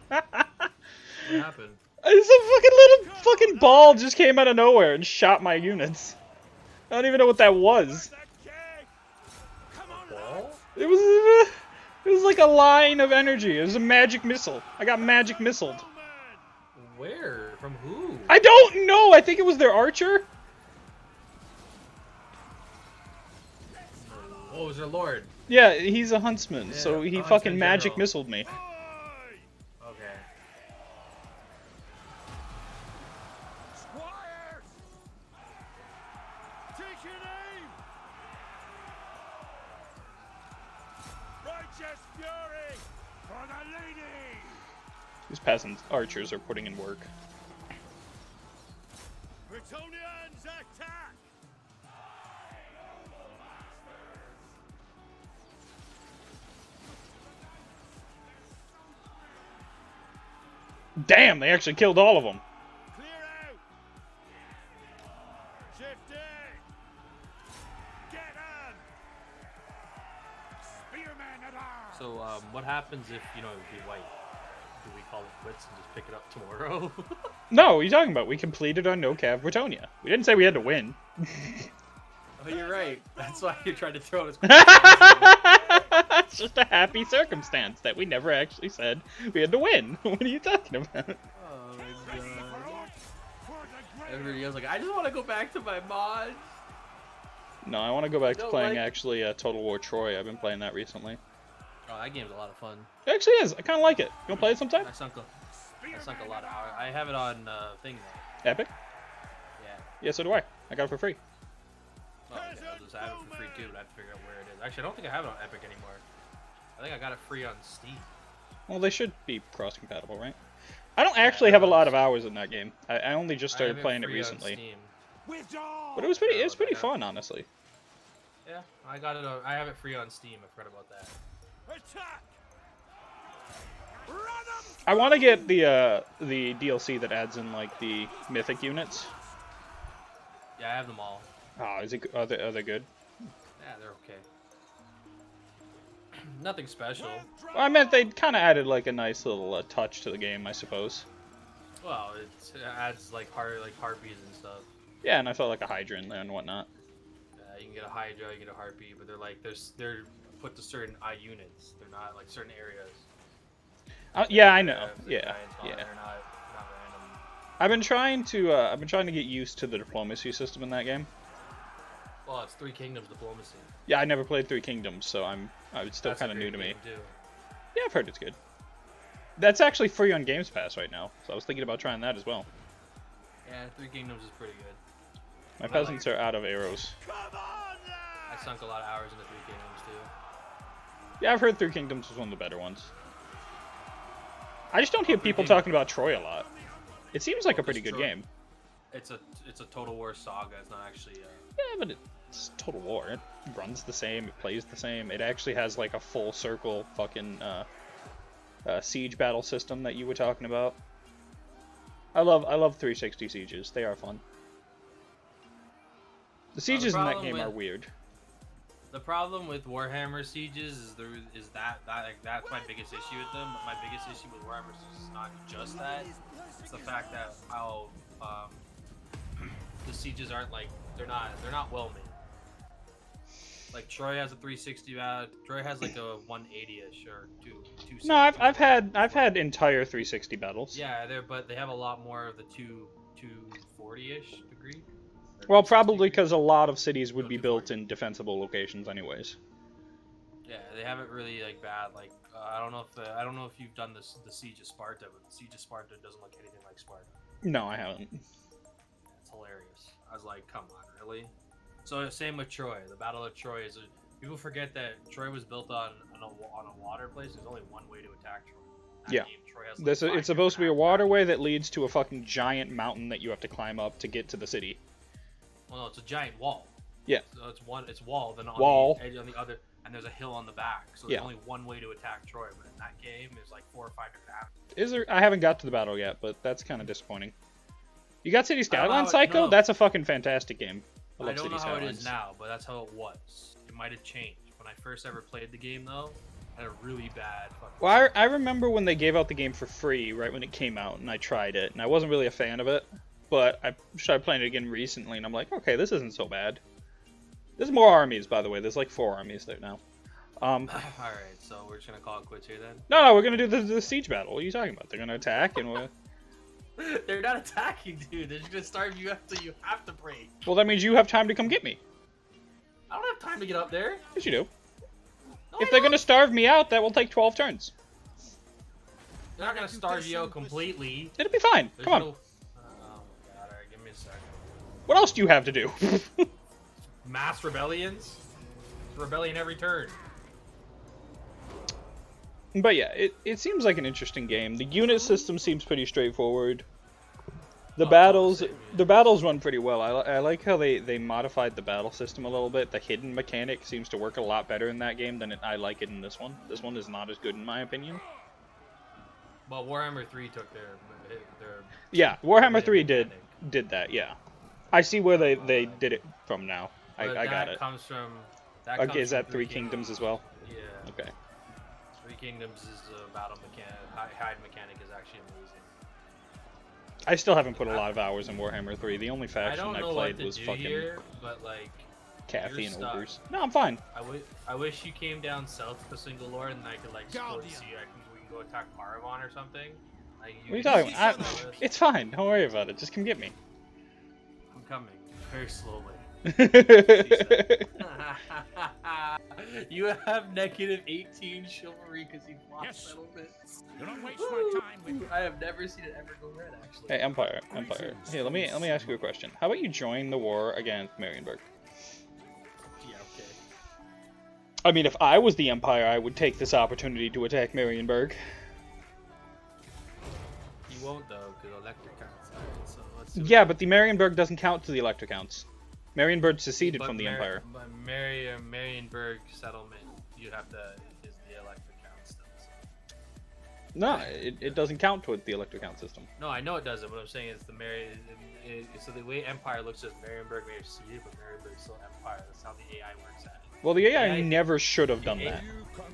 What happened? It's a fucking little fucking ball just came out of nowhere and shot my units. I don't even know what that was. It was like a line of energy. It was a magic missile. I got magic missiled. Where? From who? I don't know. I think it was their archer. Oh, it was their lord. Yeah, he's a huntsman, Yeah, so he a fucking huntsman magic general. missiled me. Okay. Squires! Take your aim! Righteous fury for the lady! These peasant archers are putting in work. Bretonians attack! Damn, they actually killed all of them. Clear out! Shifting! Get on! Spearman at arms! So, what happens if, you know, it would be white? Do we call it quits and just pick it up tomorrow? No, what are you talking about? We completed our No Cav Bretonnia. We didn't say we had to win. Oh, you're right. That's why you're trying to throw it as It's just a happy circumstance that we never actually said we had to win. What are you talking about? Oh my god. Everybody else like, I just want to go back to my mods. No, I want to go back to Don't playing like- actually Total War Troy. I've been playing that recently. Oh, that game's a lot of fun. It actually is. I kind of like it. You want to play it sometime? I sunk a lot of hours. I have it on thing though. Epic? Yeah. Yeah, so do I. I got it for free. Oh, okay. I have it for free too, but I have to figure out where it is. Actually, I don't think I have it on Epic anymore. I think I got it free on Steam. Well, they should be cross-compatible, right? I don't actually have a lot of hours in that game. I only just started playing it recently. But it was pretty fun, honestly. Yeah, I got it. I have it free on Steam. I forgot about that. Attack! I want to get the DLC that adds in like the mythic units. Yeah, I have them all. Oh, is it? Are they good? Yeah, they're okay. Nothing special. Well, I meant they kind of added like a nice little touch to the game, I suppose. Well, it adds like harpies and stuff. Yeah, and I felt like a Hydra in there and whatnot. You can get a Hydra, you get a Harpy, but they're put to certain units. They're not like certain areas. Yeah, I know. The Yeah, giants and all that, yeah. They're not random. I've been trying to get used to the diplomacy system in that game. Well, it's Three Kingdoms diplomacy. Yeah, I never played Three Kingdoms, so it's still That's a kind of new great to me. game, too. Yeah, I've heard it's good. That's actually free on Games Pass right now, so I was thinking about trying that as well. Yeah, Three Kingdoms is pretty good. My peasants are out of arrows. Come on, lad! I sunk a lot of hours into Three Kingdoms too. Yeah, I've heard Three Kingdoms was one of the better ones. I just don't hear Three people Kingdoms- talking about Troy a lot. It seems like a pretty good Troy- game. It's a Total War saga. It's not actually. Yeah, but it's Total War. It runs the same. It plays the same. It actually has like a full circle fucking siege battle system that you were talking about. I love 360 sieges. They are fun. The sieges in that problem game with- are weird. The problem with Warhammer Sieges is that's my biggest issue with them. But my biggest issue with Warhammer Sieges is not just that. It's the fact that how the sieges aren't like they're not well made. Like Troy has a 360 Troy has like a 180ish or 260. No, I've had entire 360 battles. Yeah, but they have a lot more of the 240ish degree. Well, probably because a lot of cities would be built in defensible locations, anyways. Yeah, they haven't really like bad. Like I don't know if you've done the Siege of Sparta, but the Siege of Sparta doesn't look anything like Sparta. No, I haven't. It's hilarious. I was like, come on, really? So same with Troy. The Battle of Troy is. People forget that Troy was built on a water place. There's only one way to attack Troy. Yeah. Troy has, like, It's supposed to be a waterway that leads to a fucking giant mountain that you have to climb up to get to the city. Well, no, it's a giant wall. Yeah. So it's wall, then on Wall. the edge on the other, and there's a hill on the back. So there's only one way to attack Troy, but in that game, there's like 4 or 5 different avenues. Is there? I haven't got to the battle yet, but that's kind of disappointing. You got City Skyline how Psycho? no. That's a fucking fantastic game. I I love don't City know how it Skylines. is now, but that's how it was. It might have changed. When I first ever played the game, though, I had a really bad fucking... Well, I remember when they gave out the game for free, right when it came out, and I tried it, and I wasn't really a fan of it, but I started playing it again recently, and I'm like, okay, this isn't so bad. There's more armies, by the way. There's like 4 armies there now. Alright, so we're just gonna call it quits here then? No, we're gonna do the siege battle. What are you talking about? They're gonna attack, and we're... They're not attacking, dude. They're just gonna starve you after you have to break. Well, that means you have time to come get me. I don't have time to get up there. Yes, you do. No, If I they're don't. gonna starve me out, that will take 12 turns. They're not gonna starve you out completely. It'll be fine. There's Come on. no... Oh my god, alright, give me a second. What else do you have to do? Mass rebellions? Rebellion every turn. But yeah, it seems like an interesting game. The unit system seems pretty straightforward. The battles run pretty well. I like how they modified the battle system a little bit. The hidden mechanic seems to work a lot better in that game than I like it in this one. This one is not as good in my opinion. Well, Warhammer 3 took their Yeah, Warhammer 3 mechanic. did that. Yeah, I see where they did it from now. I got it. Comes from, Okay, is from that Three Kingdoms as well? Yeah. Okay. Three Kingdoms is a battle mechanic. Hide mechanic is actually amazing. I still haven't put a lot of hours in Warhammer 3. The only I faction don't I know played what to was do fucking here, but like, Cathy you're and stuck. Ogres. No, I'm fine. I wish you came down south to Single Lord and I could like Guardian. see we can go attack Paragon or something. Like, What are you can talking see about? some of this. It's fine. Don't worry about it. Just come get me. I'm coming very slowly. You have negative 18 chivalry because you lost Yes. settlements. Do not waste my time with I have never seen it ever go red, actually. Hey, Empire. Hey, let me ask you a question. How about you join the war against Marienburg? Yeah, okay. I mean, if I was the Empire, I would take this opportunity to attack Marienburg. You won't though, because electric counts. Alright, so let's do Yeah, but the Marienburg doesn't count to the Elector counts. Marienburg seceded But from the Empire. But Marienburg settlement, you'd have to is the electric count still. So. No, it doesn't count toward the Elector count system. No, I know it doesn't. What I'm saying is so the way Empire looks is Marienburg may have seeded, but Marienburg's still Empire. That's how the AI works at it. Well, the AI AI never should have done the that.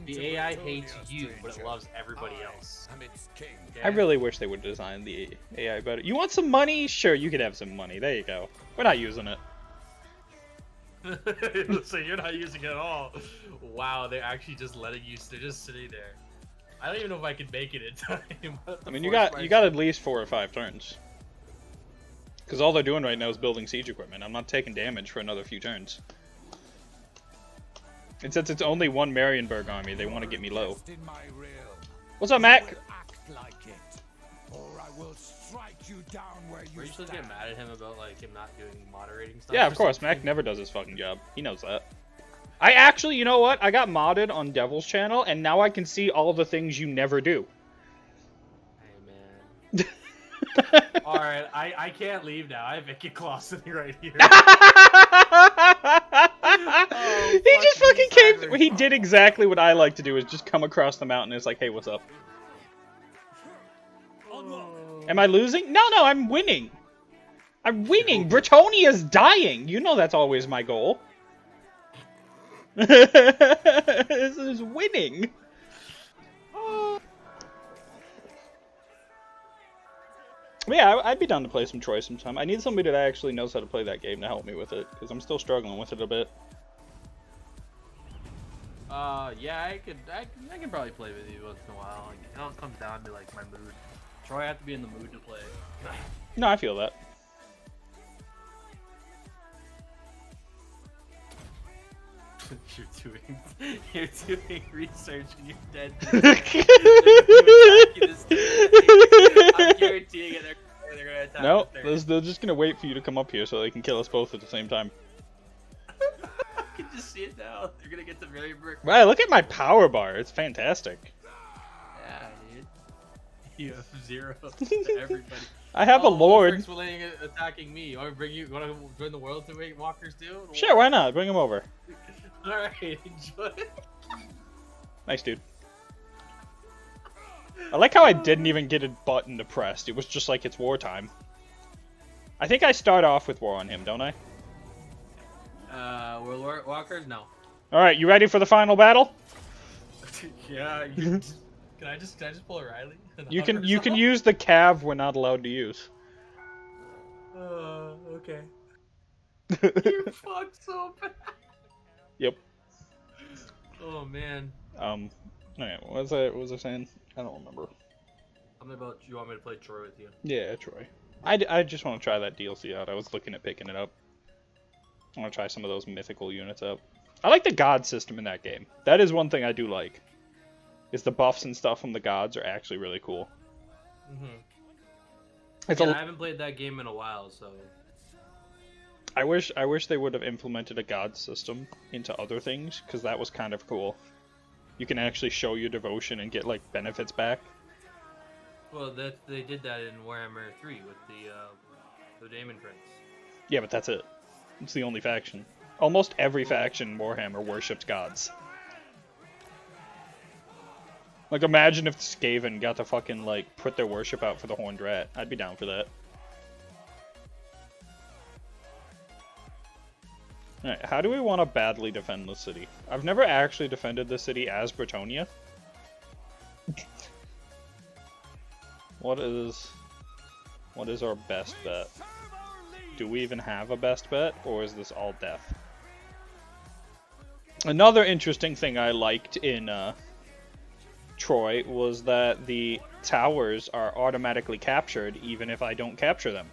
The AI hates you, but it loves everybody else. I'm its king. Okay? I really wish they would design the AI better. You want some money? Sure, you could have some money. There you go. We're not using it. So you're not using it at all. Wow, they're actually just letting you. They're just sitting there. I don't even know if I can make it in time. I mean, you got at least 4 or 5 turns. Because all they're doing right now is building siege equipment. I'm not taking damage for another few turns. And since it's only one Marienburg army, they want to get me low. In my realm. What's up, Mac? Act like it, or I will strike you down where you Were you supposed to get mad at him about like him not doing moderating stuff? Yeah, or of course. something? Mac never does his fucking job. He knows that. I actually, you know what? I got modded on Devil's channel, and now I can see all the things you never do. Hey man. Alright, I can't leave now. I have Vicky Claw sitting right here. He just fuck me, fucking came. Cyrus. He did exactly what I like to do: is just come across the mountain. And it's like, hey, what's up? Am I losing? No, I'm winning. I'm winning. Bretonia's dying. You know that's always my goal. This is winning. But yeah, I'd be down to play some Troy sometime. I need somebody that actually knows how to play that game to help me with it, because I'm still struggling with it a bit. Yeah, I could probably play with you once in a while. Like, it all comes down to like my mood. Troy, I have to be in the mood to play. No, I feel that. You're doing research and you're dead. I'm guaranteeing it. They're gonna attack. No, they're just gonna wait for you to come up here so they can kill us both at the same time. I can just see it now. They're gonna get to very brick. Wow, look at my power bar. It's fantastic. Yeah, dude. You have 0 to everybody. I have a lord. Attacking me. You want to bring you? Want to join the world to make walkers do? Sure, why not? Bring him over. All right, enjoy. Nice, dude. I like how I didn't even get a button to press. It was just like it's wartime. I think I start off with war on him, don't I? World walkers? No. All right, you ready for the final battle? Yeah. Can I just pull a Riley? You can use the cav we're not allowed to use. Okay. You fucked so bad. Yep. Oh man. Alright, what was I saying? I don't remember. Something about you want me to play Troy with you. Yeah, Troy. I just want to try that DLC out. I was looking at picking it up. I want to try some of those mythical units out. I like the god system in that game. That is one thing I do like. Is the buffs and stuff from the gods are actually really cool. I haven't played that game in a while, so. I wish they would have implemented a god system into other things, because that was kind of cool. You can actually show your devotion and get like benefits back. Well, they did that in Warhammer 3 with the Daemon Prince. Yeah, but that's it. It's the only faction. Almost every faction in Warhammer worshipped gods. Like, imagine if Skaven got to fucking, like, put their worship out for the Horned Rat. I'd be down for that. Alright, how do we want to badly defend the city? I've never actually defended the city as Bretonnia. What is our best bet? Do we even have a best bet, or is this all death? Another interesting thing I liked in, Troy was that the towers are automatically captured even if I don't capture them.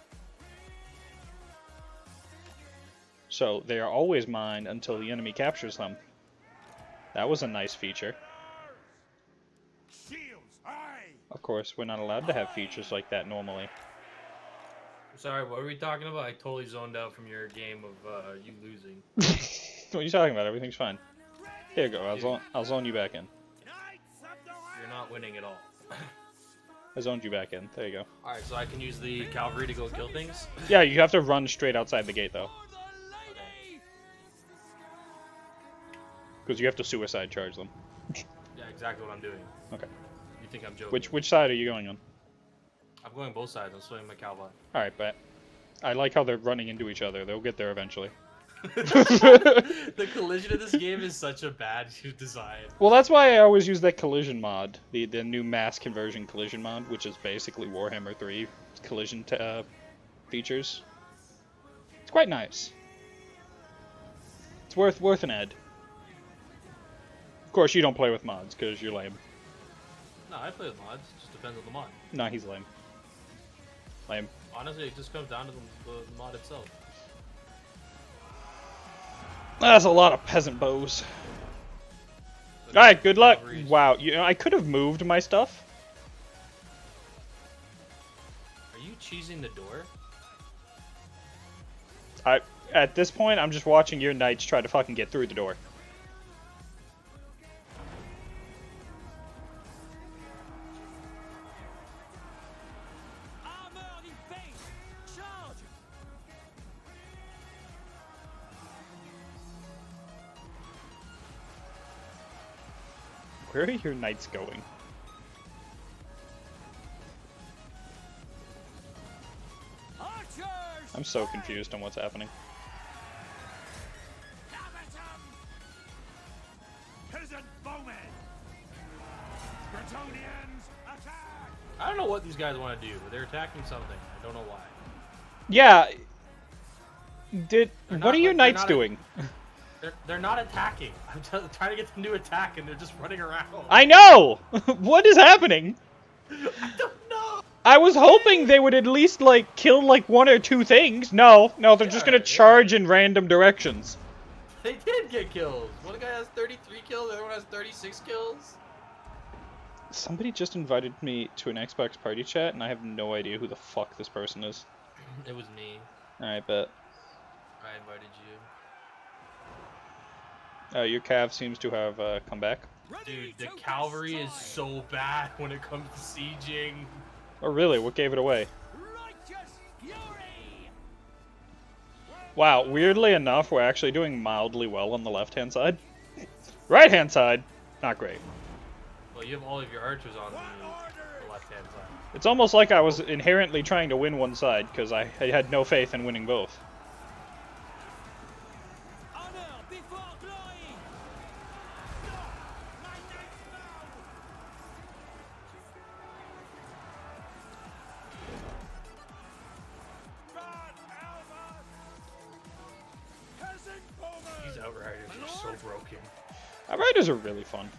So they are always mine until the enemy captures them. That was a nice feature. Of course, we're not allowed to have features like that normally. Sorry, what were we talking about? I totally zoned out from your game of you losing. What are you talking about? Everything's fine. Here you go. I'll zone you back in. You're not winning at all. I zoned you back in. There you go. Alright, so I can use the cavalry to go kill things? Yeah, you have to run straight outside the gate, though. Because you have to suicide charge them. Yeah, exactly what I'm doing. Okay. You think I'm joking? Which side are you going on? I'm going both sides. I'm swinging my cavalry. Alright, but I like how they're running into each other. They'll get there eventually. The collision of this game is such a bad design. Well, that's why I always use that collision mod, the new mass conversion collision mod, which is basically Warhammer 3 collision features. It's quite nice. It's worth an ed. Of course, you don't play with mods because you're lame. No, I play with mods. It just depends on the mod. Nah, he's lame. Lame. Honestly, it just comes down to the mod itself. That's a lot of peasant bows. Alright, good luck. Wow, I could have moved my stuff. Are you cheesing the door? At this point, I'm just watching your knights try to fucking get through the door. Where are your knights going? I'm so confused on what's happening. Peasant bowmen! Bretonians, attack! I don't know what these guys want to do, but they're attacking something. I don't know why. Yeah. They're What not, are your like, they're knights not doing? They're not attacking. I'm trying to get them to attack, and they're just running around. I know! What is happening? I don't know. I was hoping they would at least, like, kill, like, one or two things. No, they're just gonna charge in random directions. They did get kills. One guy has 33 kills, the other one has 36 kills. Somebody just invited me to an Xbox party chat, and I have no idea who the fuck this person is. It was me. Alright, bet. I invited you. Your Cav seems to have come back. Dude, the cavalry is so bad when it comes to sieging. Oh, really? What gave it away? Wow, weirdly enough, we're actually doing mildly well on the left-hand side. Right-hand side, not great. Well, you have all of your archers on the left-hand side. It's almost like I was inherently trying to win one side, because I had no faith in winning both. These outriders are so broken. Outriders are really fun.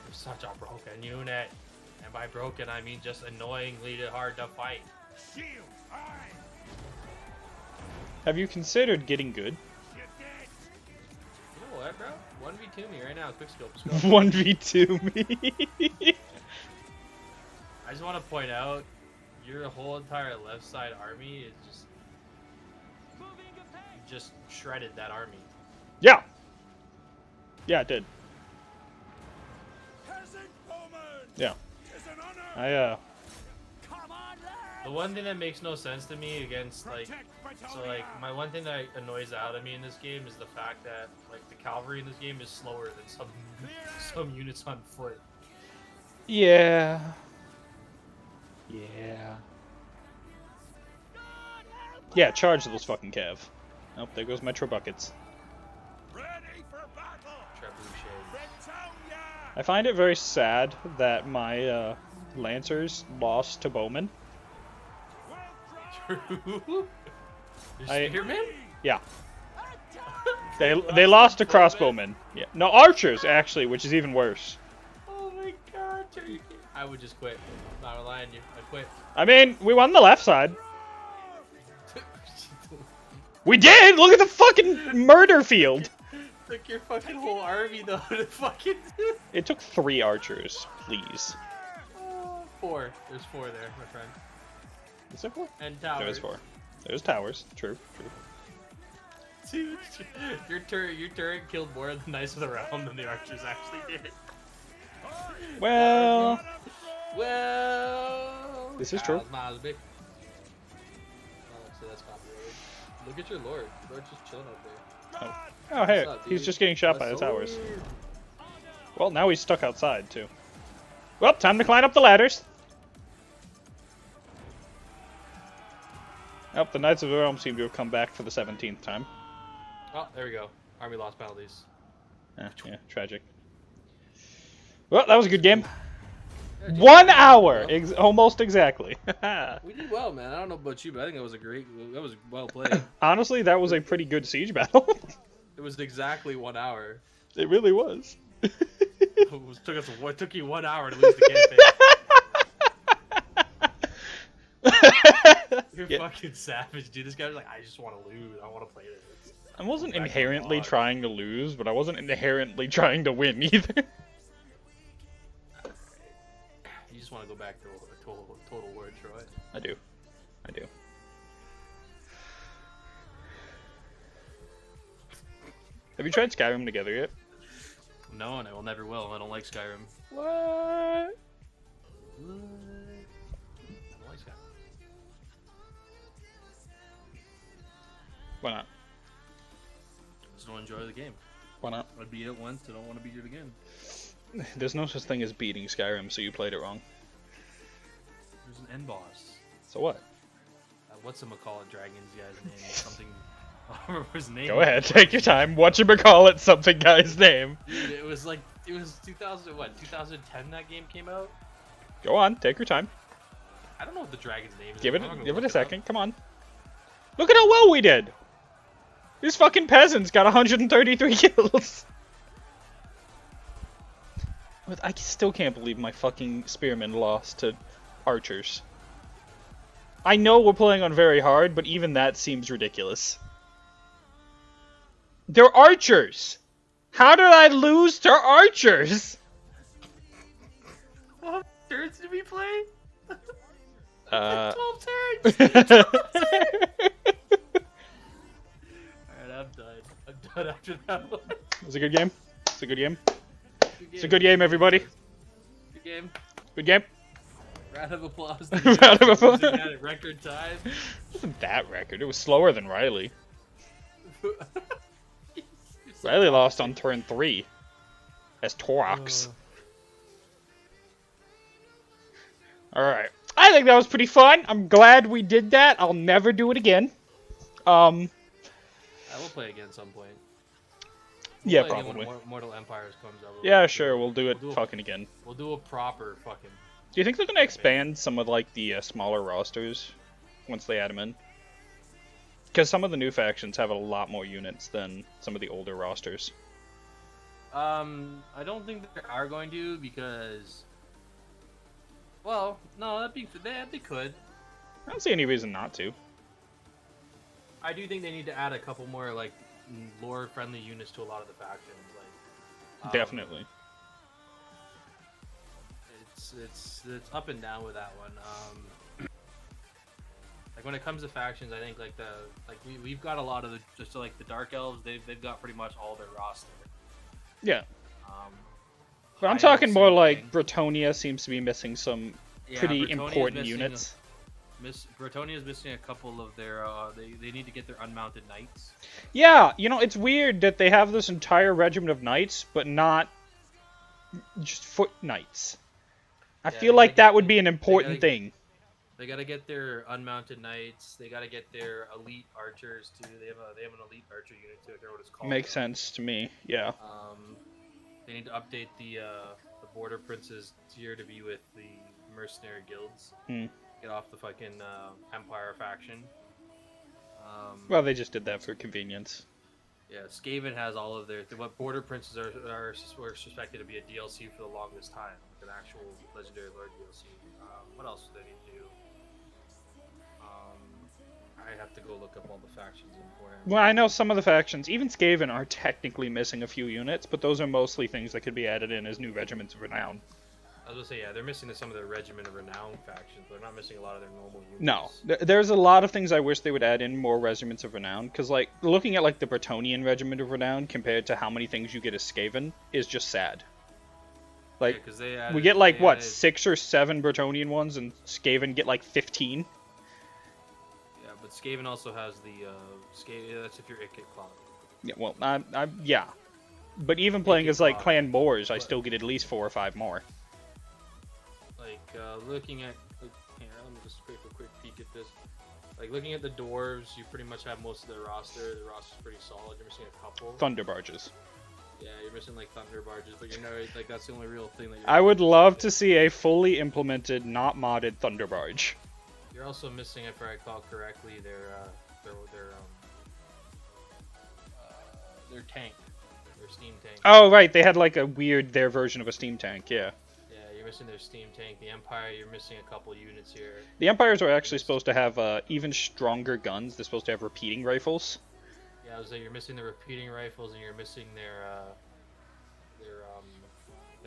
They're such a broken unit. And by broken, I mean just annoyingly hard to fight. Shield, aye! Have you considered getting good? You're dead! You know what, bro? 1v2 me right now, quick scope. 1v2 me. I just want to point out, your whole entire left side army is just shredded that army. Yeah. Yeah, it did. Peasant bowmen! Yeah. It's an honor! Come on, The one thing that makes no sense to me against, like, so, like, my one thing that annoys out of me in this game is the fact that, like, the cavalry in this game is slower than some units on foot. Yeah. Yeah. Yeah, charge those fucking Cav. Oh, there goes Metro Buckets. Ready for battle! Trebuchet. Bretonia! I find it very sad that my Lancers lost to Bowmen. True. I- Spearmen? Yeah. They lost to Crossbowmen. Yeah. No, Archers, actually, which is even worse. Oh my god, I would just quit. Not relying on you. I quit. I mean, we won the left side. We did! Look at the fucking murder field! Took your fucking whole army though to fucking It took 3 archers, please. 4. There's 4 there, my friend. Is there 4? And towers. There's 4. There's towers. True, true. Dude, your turret killed more of the knights of the realm than the archers actually did. Well... Well, This is true. Miles big. Oh, so that's copyrighted. Look at your lord. Lord's just chilling out there. Oh, hey, What's up, he's dude? just getting shot by the What's towers. up? Well, now he's stuck outside, too. Well, time to climb up the ladders. Oh, the Knights of the Realm seem to have come back for the 17th time. Oh, there we go. Army lost penalties. Yeah, tragic. Well, that was a good game. Yeah, dude, 1 we did hour! well. Almost exactly. We did well, man. I don't know about you, but I think that was that was well played. Honestly, that was a pretty good siege battle. It was exactly 1 hour. It really was. It took you 1 hour to lose the campaign. You're Yeah. fucking savage, dude. This guy was like, I just want to lose. I want to play this. I wasn't Back on inherently log. trying to lose, but I wasn't inherently trying to win either. You just want to go back to total war, Troy. I do. I do. Have you tried Skyrim together yet? No, and I will never will. I don't like Skyrim. What? I don't like Skyrim. Why not? Just don't enjoy the game. Why not? I beat it once. I don't want to beat it again. There's no such thing as beating Skyrim, so you played it wrong. There's an end boss. So what? What's the McCall Dragon's guy's name? Something. remember his name. Go ahead, take your time. Whatchamacallit something guy's name. Dude, it was 2010 that game came out? Go on, take your time. I don't know what the dragon's name is. Give I'm not gonna it look a up. second. Come on. Look at how well we did. These fucking peasants got 133 kills. But I still can't believe my fucking spearmen lost to archers. I know we're playing on very hard, but even that seems ridiculous. They're archers. How did I lose to archers? How many turns did we play? 12 turns! 12 turns! Alright, I'm done. I'm done after that one. It was a good game. It's a good game. Good It's a good game, everybody. Good game. Good game. Round of applause. Round of applause. At record time. It wasn't that record. It was slower than Riley. Riley lost on turn 3 as Torox. Alright. I think that was pretty fun. I'm glad we did that. I'll never do it again. I will play again some point. Yeah, Play again probably. when Mortal Empires comes out. Yeah, sure. We'll do it fucking again. We'll do a proper fucking... Do you think they're gonna expand some of like the smaller rosters once they add them in? Because some of the new factions have a lot more units than some of the older rosters. I don't think they are going to because... Well, no, they could. I don't see any reason not to. I do think they need to add a couple more like lore-friendly units to a lot of the factions. Like, Definitely. It's up and down with that one. Like when it comes to factions, I think we've got a lot of the Dark Elves. They've got pretty much all their roster. Yeah. But I'm High talking Elves, more same like thing. Bretonnia seems to be missing some pretty Bretonia's important missing units. Bretonnia's missing a couple of their. They need to get their unmounted knights. Yeah, you know, it's weird that they have this entire regiment of knights, but not just foot knights. I Yeah, feel they like gotta that would be an important thing. They gotta get their unmounted knights. They gotta get their elite archers too. They have an elite archer unit too. I forget what it's called. Makes sense to me, yeah. They need to update the border princes tier to be with the mercenary guilds. Get off the fucking Empire faction. Well, they just did that for convenience. Yeah, Skaven has all of their. What border princes are suspected to be a DLC for the longest time, like an actual legendary lord DLC. What else do they need to do? I have to go look up all the factions in Warhammer. Well, I know some of the factions, even Skaven, are technically missing a few units, but those are mostly things that could be added in as new regiments of renown. I was gonna say, yeah, they're missing some of their Regiment of Renown factions, but they're not missing a lot of their normal units. No, there's a lot of things I wish they would add in more regiments of renown, because like looking at like the Bretonian regiment of renown compared to how many things you get as Skaven is just sad. Like Yeah, we get like what 6 or 7 Bretonian ones, and Skaven get like 15. Yeah, but Skaven also has the Skaven. Yeah, that's if you're Ikit Clan. Yeah, well, yeah, but even playing as like Clan Boars, I still get at least 4 or 5 more. Like looking at here, let me just take a quick peek at this. Like looking at the dwarves, you pretty much have most of their roster. The roster's pretty solid. You're missing a couple. Thunder barges. Yeah, you're missing like thunder barges, but you're not like that's the only real thing that you're. I would love to see a fully implemented, not modded Thunder barge. You're also missing, if I recall correctly, their tank, their steam tank. Oh right, they had like a weird their version of a steam tank. Yeah. Yeah, you're missing their steam tank. The Empire, you're missing a couple units here. The Empires are actually supposed to have even stronger guns. They're supposed to have repeating rifles. Yeah, I was like, you're missing the repeating rifles, and you're missing their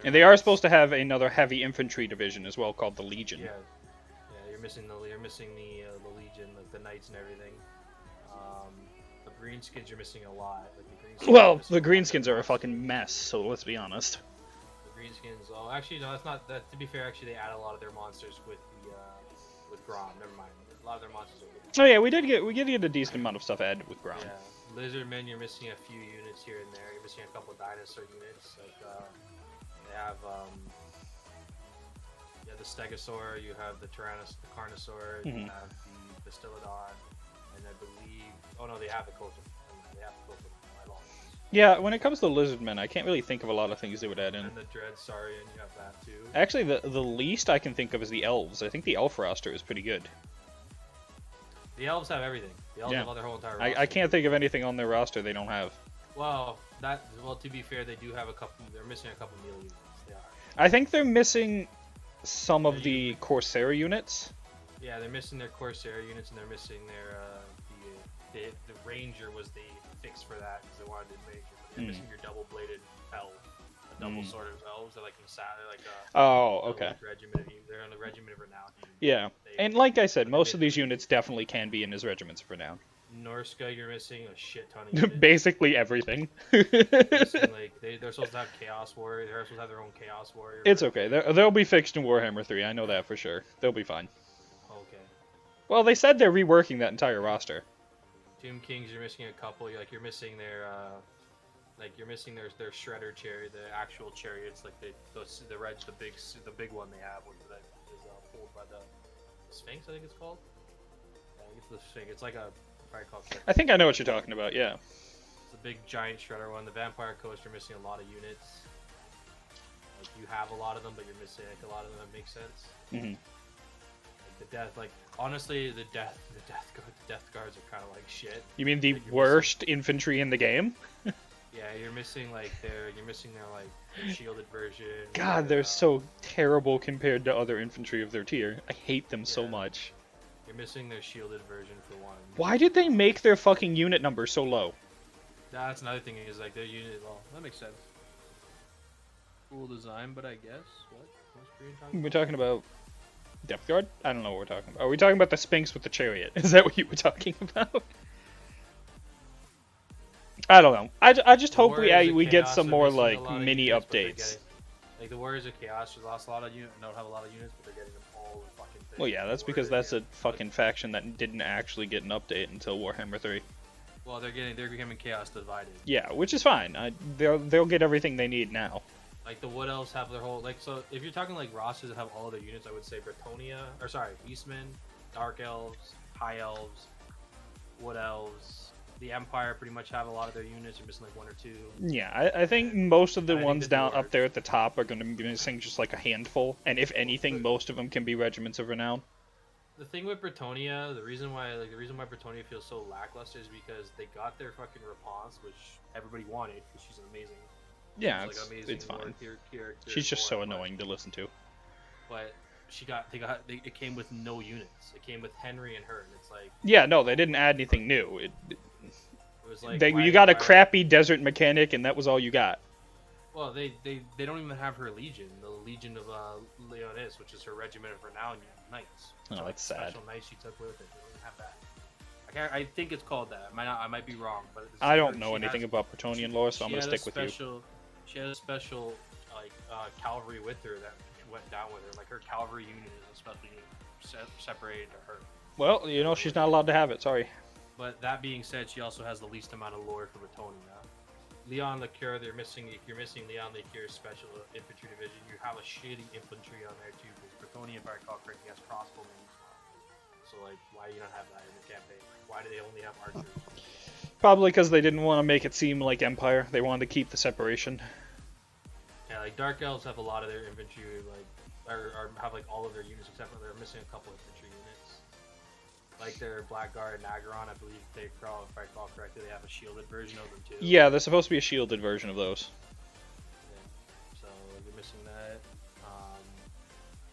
and they are supposed to have another heavy infantry division as well, called the Legion. Yeah, you're missing the Legion, like the knights and everything. The greenskins you're missing a lot. Like The greenskins are a fucking mess. So let's be honest. The greenskins. Oh, actually, no, that's not. That to be fair, actually, they add a lot of their monsters with the with Grom. Never mind. A lot of their monsters are good. Oh yeah, we did get a decent amount of stuff added with Grom. Yeah, Lizardmen, you're missing a few units here and there. You're missing a couple dinosaur units. Like they have the Stegosaur. You have the Carnosaur. You have the Bastillodon, and I believe. Oh no, they have the Kotor. they have to go for the Night Elves. Yeah, when it comes to Lizardmen, I can't really think of a lot of things they would add in. And the Dread Saurian, you have that too. Actually, the least I can think of is the Elves. I think the Elf roster is pretty good. The Elves have everything. The Elves Yeah. have all their whole entire roster. I can't think of anything on their roster they don't have. Well, to be fair, they do have a couple. They're missing a couple melee units. They are. I think they're missing some of the Corsair units. Yeah, they're missing their Corsair units, and they're missing their the Ranger was the fix for that because they wanted to make. They're missing your double-bladed elf, a double sword of elves. They're like in regiment. They're on the regiment of renown. Yeah, and like I said, most of these units definitely can be in his regiments of renown. Norska, you're missing a shit ton of units. Basically everything. Missing, like, they're supposed to have Chaos Warrior. They're supposed to have their own Chaos Warrior. It's okay. They'll be fixed in Warhammer 3. I know that for sure. They'll be fine. Okay. Well, they said they're reworking that entire roster. Tomb Kings, you're missing a couple. You're missing their their shredder chariot, the actual chariots, like the big one they have, which is pulled by the Sphinx, I think it's called. Yeah, I think it's the Sphinx. It's like a I think I know what you're talking about. Yeah. It's a big giant shredder one. The Vampire Coast, you're missing a lot of units. Like you have a lot of them, but you're missing like a lot of them that make sense. Mm-hmm. Honestly, the death guards are kind of like shit. You mean the worst infantry in the game? Yeah, you're missing their shielded version. God, they're so terrible compared to other infantry of their tier. I hate them so much. You're missing their shielded version for one. Why did they make their fucking unit number so low? That's another thing is like their unit. Well, that makes sense. Cool design, but I guess what? We're talking about Depth Guard? I don't know what we're talking about. Are we talking about the Sphinx with the chariot? Is that what you were talking about? I don't know. I just hope we get some more like mini updates. Like the Warriors of Chaos, they lost a lot of units. Don't have a lot of units, but they're getting them all in fucking thing. Well, yeah, that's because that's a fucking faction that didn't actually get an update until Warhammer 3. Well, they're becoming Chaos Divided. Yeah, which is fine. They'll get everything they need now. Like the Wood Elves have their whole so if you're talking like rosters that have all their units, I would say Beastmen, Dark Elves, High Elves, Wood Elves. The Empire pretty much have a lot of their units. You're missing like one or two. Yeah, I think most of the ones down up there at the top are going to be missing just like a handful, and if anything, most of them can be regiments of renown. The thing with Bretonnia, the reason why Bretonnia feels so lackluster is because they got their fucking Rapunzel, which everybody wanted because she's amazing. Yeah, amazing it's fine. Character, she's just so annoying to listen to. But it came with no units. It came with Henry and her, and it's like. Yeah, no, they didn't add anything new. It was like you got a crappy desert mechanic, and that was all you got. Well, they don't even have her legion, the Legion of Leonis, which is her regiment of renown knights. Oh, that's sad. Special knights she took with it. They don't even have that. I think it's called that. I might be wrong, but I don't know anything about Bretonnian lore, so I'm gonna stick with you. She had a special cavalry with her that went down with her. Like her cavalry unit is a special unit separated to her. Well, you know she's not allowed to have it. Sorry. But that being said, she also has the least amount of lore for Bretonnia. Leon Lecure, you're missing Leon Lecure's special infantry division. You have a shitty infantry on there too, because Bretonnia, if I recall correctly, has crossbowmen. So like, why do you not have that in the campaign? Why do they only have archers? Probably because they didn't want to make it seem like Empire. They wanted to keep the separation. Yeah, like Dark Elves have a lot of their infantry, or have like all of their units except for they're missing a couple infantry units. Like their Blackguard and Nagaron, I believe if I recall correctly, they have a shielded version of them too. Yeah, there's supposed to be a shielded version of those. Yeah. So you're missing that.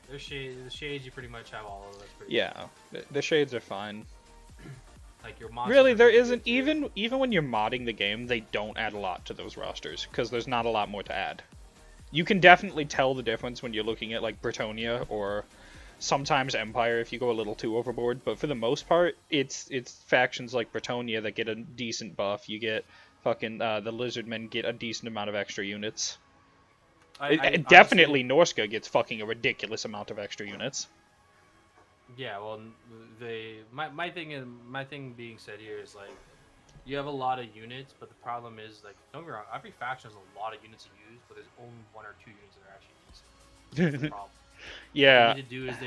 The shades you pretty much have all of them. That's pretty good. The shades are fine. Like your monsters. Really, there isn't even when you're modding the game, they don't add a lot to those rosters because there's not a lot more to add. You can definitely tell the difference when you're looking at like Bretonnia or sometimes Empire if you go a little too overboard, but for the most part, it's factions like Bretonnia that get a decent buff. You get fucking the Lizardmen get a decent amount of extra units. Definitely honestly, Norska gets fucking a ridiculous amount of extra units. Yeah, well, my thing being said here is like you have a lot of units, but the problem is like don't get me wrong, every faction has a lot of units to use, but there's only one or two units that are actually used. That's the problem. Yeah. What they need to do is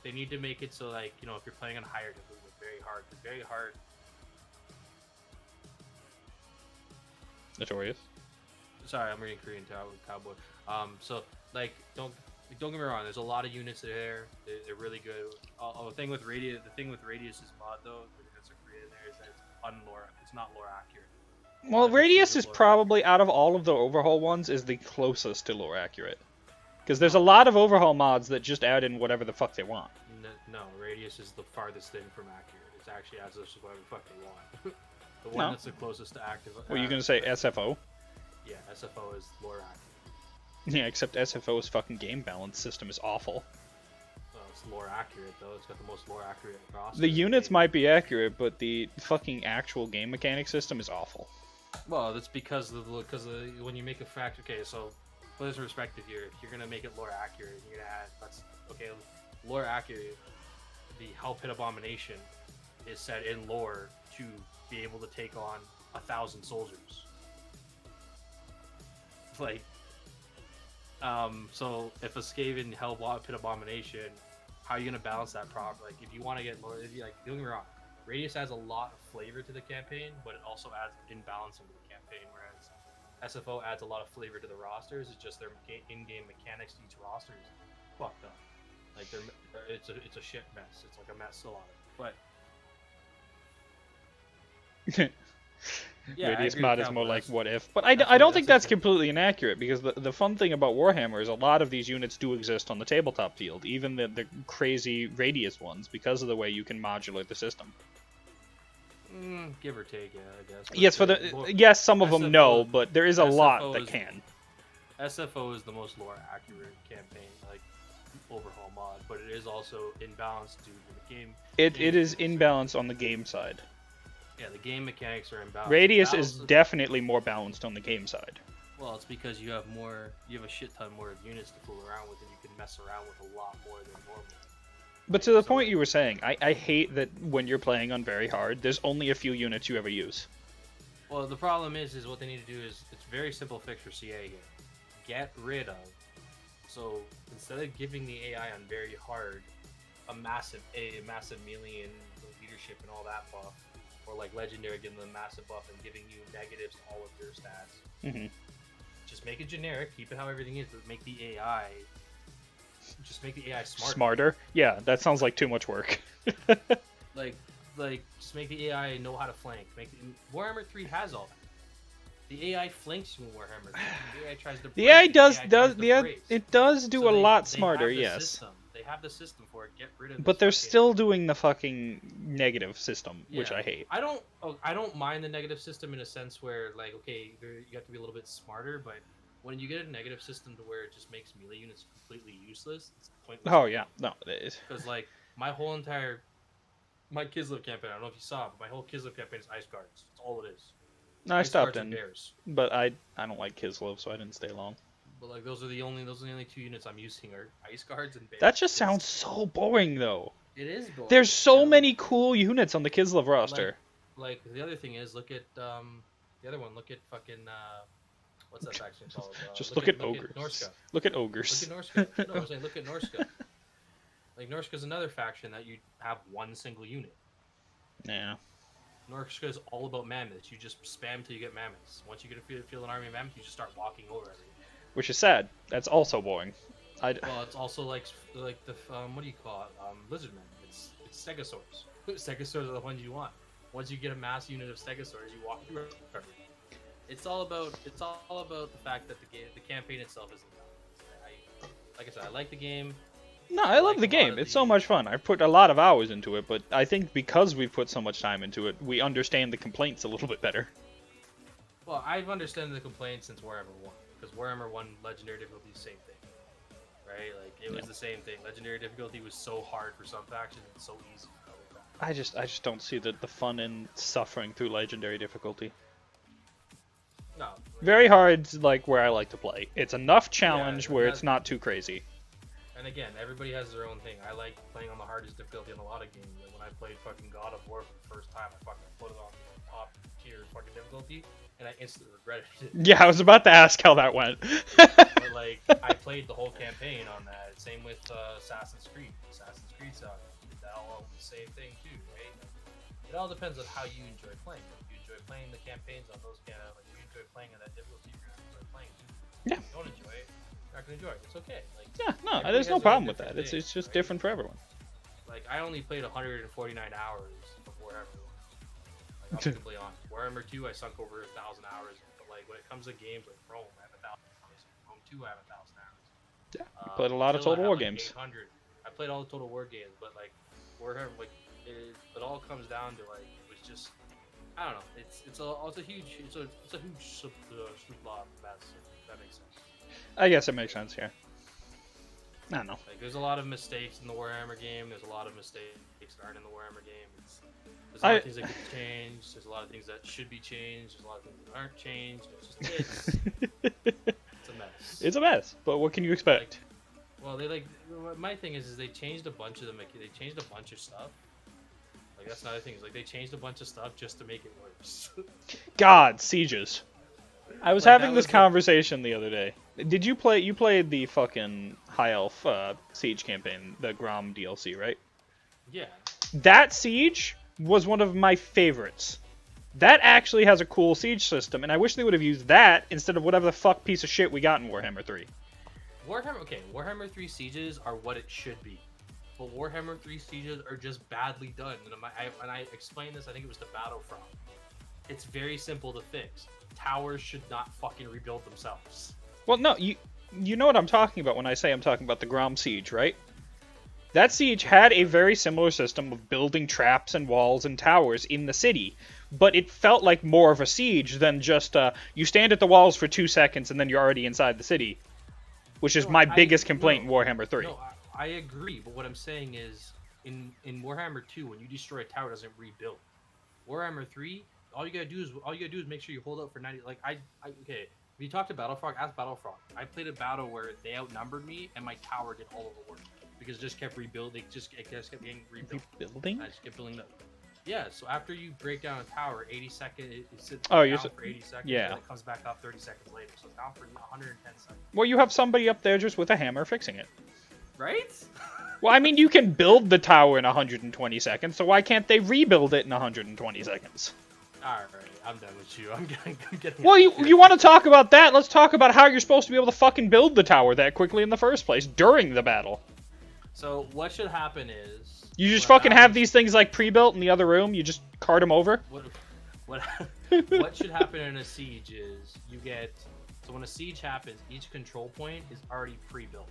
they need to make it so like if you're playing on higher difficulty, it's very hard. Notorious. Sorry, I'm reading Korean Cowboy. So like, don't get me wrong. There's a lot of units there. They're really good. The thing with Radius's mod though, the units are Korean there is that it's not lore accurate. A lot Well, of issues Radius with is lore probably, accuracy. out of all of the overhaul ones, is the closest to lore accurate. Because there's a lot of overhaul mods that just add in whatever the fuck they want. No, Radius is the farthest thing from accurate. It's actually as if whatever the fuck they want. The one No. that's the closest to active. Were you gonna say SFO? Yeah, SFO is lore accurate. Yeah, except SFO's fucking game balance system is awful. It's lore accurate though. It's got the most lore accurate roster. The units might be accurate, but the fucking actual game mechanic system is awful. Well, that's because when you make a fact. Okay, so put this in perspective here. If you're gonna make it lore accurate, you're gonna add lore accurate. The Hell Pit Abomination is set in lore to be able to take on 1,000 soldiers. Like, so if a Skaven Hell Pit Abomination, how are you gonna balance that problem? Like, if you want to get lore, don't get me wrong, Radius adds a lot of flavor to the campaign, but it also adds imbalance into the campaign. Whereas SFO adds a lot of flavor to the rosters. It's just their in-game mechanics to each roster is fucked up. Like it's a shit mess. It's like a mess still on it. But yeah, Radius I agree mod with is more Cowboy. like That's- what if. But that's I don't what- think that's that's a good- completely inaccurate, because the fun thing about Warhammer is a lot of these units do exist on the tabletop field, even the crazy Radius ones, because of the way you can modulate the system. Give or take, yeah, I guess. But Yes, yes, some of them SFO no, but there is a lot SFO that is- can. SFO is the most lore accurate campaign, like overhaul mod, but it is also imbalanced due to the game. It is imbalanced on the game side. Yeah, the game mechanics are imbalanced. Radius The is balance definitely more balanced on the game side. Well, it's because you have a shit ton more units to fool around with, and you can mess around with a lot more than normal. But to the point you were saying, I hate that when you're playing on very hard, there's only a few units you ever use. Well, the problem is what they need to do is, it's a very simple fix for CA here. Get rid of. So instead of giving the AI on very hard a massive melee and leadership and all that buff, or like legendary giving them a massive buff and giving you negatives to all of your stats, just make it generic. Keep it how everything is, but make the AI. Just make the AI smarter. Smarter? Yeah, that sounds like too much work. Like just make the AI know how to flank. Warhammer 3 has all that. The AI flanks you in Warhammer 3. The AI tries to. The AI does AI tries to brace. it does do So a they- lot they smarter, have the yes. System. They have the system for it. Get rid of. But this they're fucking- still doing the fucking negative system, which Yeah. I hate. I don't mind the negative system in a sense where, like, okay, you have to be a little bit smarter, but when you get a negative system to where it just makes melee units completely useless, it's pointless. Oh yeah, no, it is. Because like my Kislev campaign, I don't know if you saw it, but my whole Kislev campaign is ice guards. That's all it is. No, I Ice stopped guards and in, bears. but I don't like Kislev, so I didn't stay long. But like those are the only two units I'm using are ice guards and bears. That just sounds so boring, though. It is boring. There's so Yeah. many cool units on the Kislev roster. Like the other thing is, look at the other one. Look at fucking what's that faction called? Just look at Look ogres. at Norska. Look at ogres. Look at Norska. No, I'm saying look at Norska. Like Norska's another faction that you have one single unit. Yeah. Norska is all about mammoths. You just spam till you get mammoths. Once you get a field an army of mammoths, you just start walking over everything. Which is sad. That's also boring. Well, it's also like the what do you call it? Lizardmen. It's stegosaurs. Stegosaurs are the ones you want. Once you get a mass unit of stegosaurs, you walk through everything. It's all about the fact that the campaign itself isn't done. Like I said, I like the game. No, I love the game. It's so much fun. I've put a lot of hours into it, but I think because we've put so much time into it, we understand the complaints a little bit better. Well, I've understood the complaints since Warhammer 1, because Warhammer 1 Legendary difficulty is the same thing, right? Like it was the same thing. Legendary difficulty was so hard for some factions and so easy for other factions. I just don't see the fun in suffering through legendary difficulty. No. Very hard, like where I like to play. It's enough challenge Yeah, where that's- it's not too crazy. And again, everybody has their own thing. I like playing on the hardest difficulty in a lot of games. Like when I played fucking God of War for the first time, I fucking put it on top tier fucking difficulty, and I instantly regretted it. Yeah, I was about to ask how that went. But like, I played the whole campaign on that. Same with Assassin's Creed. Assassin's Creed Saga. That all the same thing too, right? It all depends on how you enjoy playing. If you enjoy playing the campaigns on those kind of, like, you enjoy playing at that difficulty, you're gonna enjoy playing it. Yeah. If you don't enjoy it, you're not gonna enjoy it. It's okay. Like, Yeah, no, everybody there's no has their own problem with that. different It's thing, just right? different for everyone. Like, I only played 149 hours of Warhammer 1. Like, optically on Warhammer 2, I sunk over 1,000 hours. But like, when it comes to games like Rome, I have 1,000 hours. Rome 2, I have 1,000 hours. Yeah, you played a lot of Attila, Total I War have, like, games. 800. I played all the Total War games, but like Warhammer, like it all comes down to like it was just I don't know. It's a huge mess. If that makes sense. I guess it makes sense, yeah. I don't know. Like there's a lot of mistakes in the Warhammer game. There's a lot of mistakes that aren't in the Warhammer game. There's a lot of things that could be changed. There's a lot of things that should be changed. There's a lot of things that aren't changed. It's a mess. It's a mess, but what can you expect? Well, they like my thing is they changed a bunch of them. They changed a bunch of stuff. Like that's another thing is like they changed a bunch of stuff just to make it worse. God, sieges. I was Like, having that this was conversation the other day. Did you play? You played the fucking High Elf siege campaign, the Grom DLC, right? Yeah. That siege was one of my favorites. That actually has a cool siege system, and I wish they would have used that instead of whatever the fuck piece of shit we got in Warhammer 3. Warhammer 3 sieges are what it should be. But Warhammer 3 sieges are just badly done. And I explained this, I think it was to Battlefront. It's very simple to fix. Towers should not fucking rebuild themselves. Well, no, you know what I'm talking about when I say I'm talking about the Grom siege, right? That siege had a very similar system of building traps and walls and towers in the city, but it felt like more of a siege than just you stand at the walls for 2 seconds and then you're already inside the city, which is my biggest complaint in Warhammer 3. No, I agree, but what I'm saying is, in Warhammer 2, when you destroy a tower, it doesn't rebuild. Warhammer 3, all you gotta do is make sure you hold up for 90. Like okay, if you talk to Battlefrog, ask Battlefrog. I played a battle where they outnumbered me and my tower did all of the work because it just kept rebuilding. It just kept getting rebuilt. Rebuilding? I just kept building up. Yeah, so after you break down a tower, 80 seconds, it sits Oh, down for 80 seconds, yeah. and it comes back up 30 seconds later. So it's down for 110 seconds. Well, you have somebody up there just with a hammer fixing it. Right? Well, I mean, you can build the tower in 120 seconds, so why can't they rebuild it in 120 seconds? Alright, I'm done with you. I'm getting Well, you want to talk about that? Let's talk about how you're supposed to be able to fucking build the tower that quickly in the first place, during the battle. So, what should happen is... You just fucking have these things, like, pre-built in the other room, you just cart them over? What should happen in a siege is, you get... So when a siege happens, each control point is already pre-built.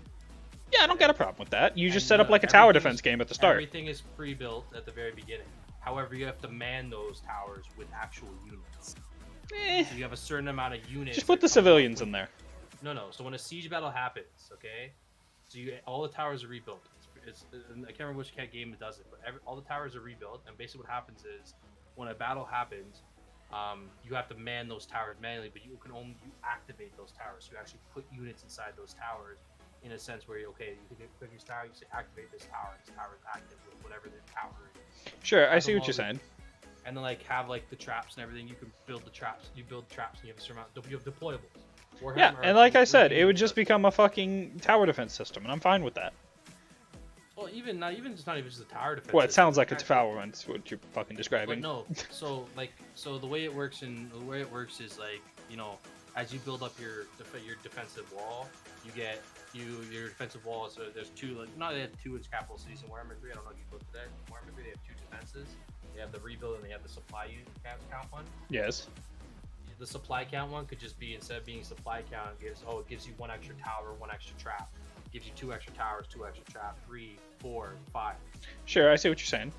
Yeah, I don't get a problem with that. You just And, set up like a tower everything defense is- game at the start. Everything is pre-built at the very beginning. However, you have to man those towers with actual units. So you have a certain amount of units. Just put the that come up civilians with- in there. No. So when a siege battle happens, okay, so all the towers are rebuilt. I can't remember which game it does it, but all the towers are rebuilt. And basically, what happens is when a battle happens, you have to man those towers manually, but you can only activate those towers. So you actually put units inside those towers. In a sense where you can click this tower, you say activate this tower. This tower is active with whatever the tower is. Sure, I Have see them what all you're saying. And then like have like the traps and everything. You can build the traps. You build traps and you have a certain amount. You have deployables. Warhammer Yeah, and like I said, it would just be. become a fucking tower defense system, and I'm fine with that. Well, not even just a tower defense. Well, it system, sounds like a actually- tower defense, what you're fucking But describing. no, so the way it works is like, you know, as you build up your defensive wall, you get your defensive wall. So there's two, like, not they have two in capital cities in Warhammer 3. I don't know if you looked at that. In Warhammer 3 they have two defenses. They have the rebuild and they have the supply unit count one. Yes. The supply count one could just be, instead of being supply count, it gives you one extra tower, one extra trap. It gives you 2 extra towers, 2 extra trap, 3, 4, 5. Sure, I see what you're saying.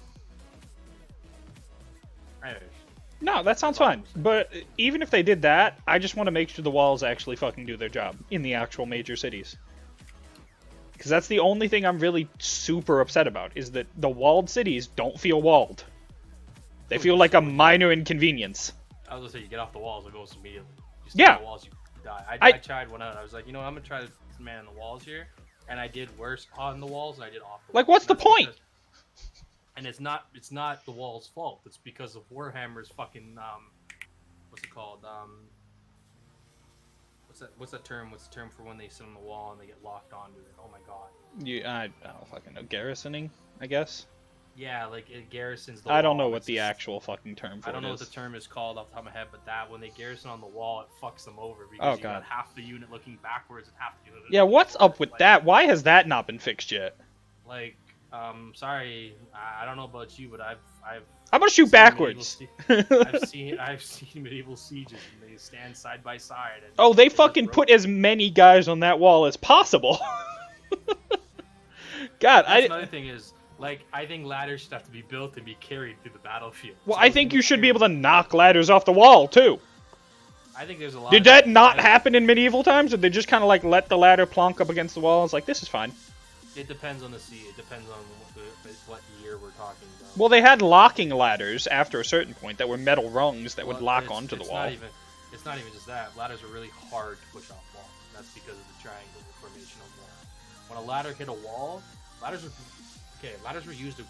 Anyways, No, that sounds fine. But even if they did that, I just want to make sure the walls actually fucking do their job in the actual major cities. Because that's the only thing I'm really super upset about, is that the walled cities don't feel walled. They feel like a minor inconvenience. I was gonna say, you get off the walls, it goes immediately. You stay Yeah. on the walls, you die. I tried one out. I was like, you know, I'm gonna try to man the walls here, and I did worse on the walls than I did off the walls. Like, what's the And that's point? And it's not the wall's fault. It's because of Warhammer's fucking what's it called? What's that term? What's the term for when they sit on the wall and they get locked onto it? Oh my god. I don't fucking know. Garrisoning, I guess? Yeah, like it garrisons the I don't wall. know what It's the just- actual fucking term for I don't it know what is. the term is called off the top of my head, but that when they garrison on the wall, it fucks them over Oh, because you God. got half the unit looking backwards and half the unit. Yeah, looking what's forward. up with Like, that? Why has that not been fixed yet? Like, sorry, I don't know about you, but I've I'm gonna shoot seen medieval backwards. I've seen medieval sieges and they stand side by side. And Oh, they just fucking broke. put as many guys on that wall as possible. God, That's another thing is like I think ladders should have to be built and be carried through the battlefield. Well, So I those think can you should be carried- able to knock ladders off the wall too. I think there's a lot. Did of that not I- happen in medieval times? Did they just kind of like let the ladder plonk up against the wall? It's like, this is fine. It depends on the sea. It depends on what year we're talking about. Well, they had locking ladders after a certain point that were metal rungs that would Well, lock it's- onto the it's wall. It's not even just that. Ladders are really hard to push off walls. That's because of the triangle formation of wall. When a ladder hit a wall, ladders were used to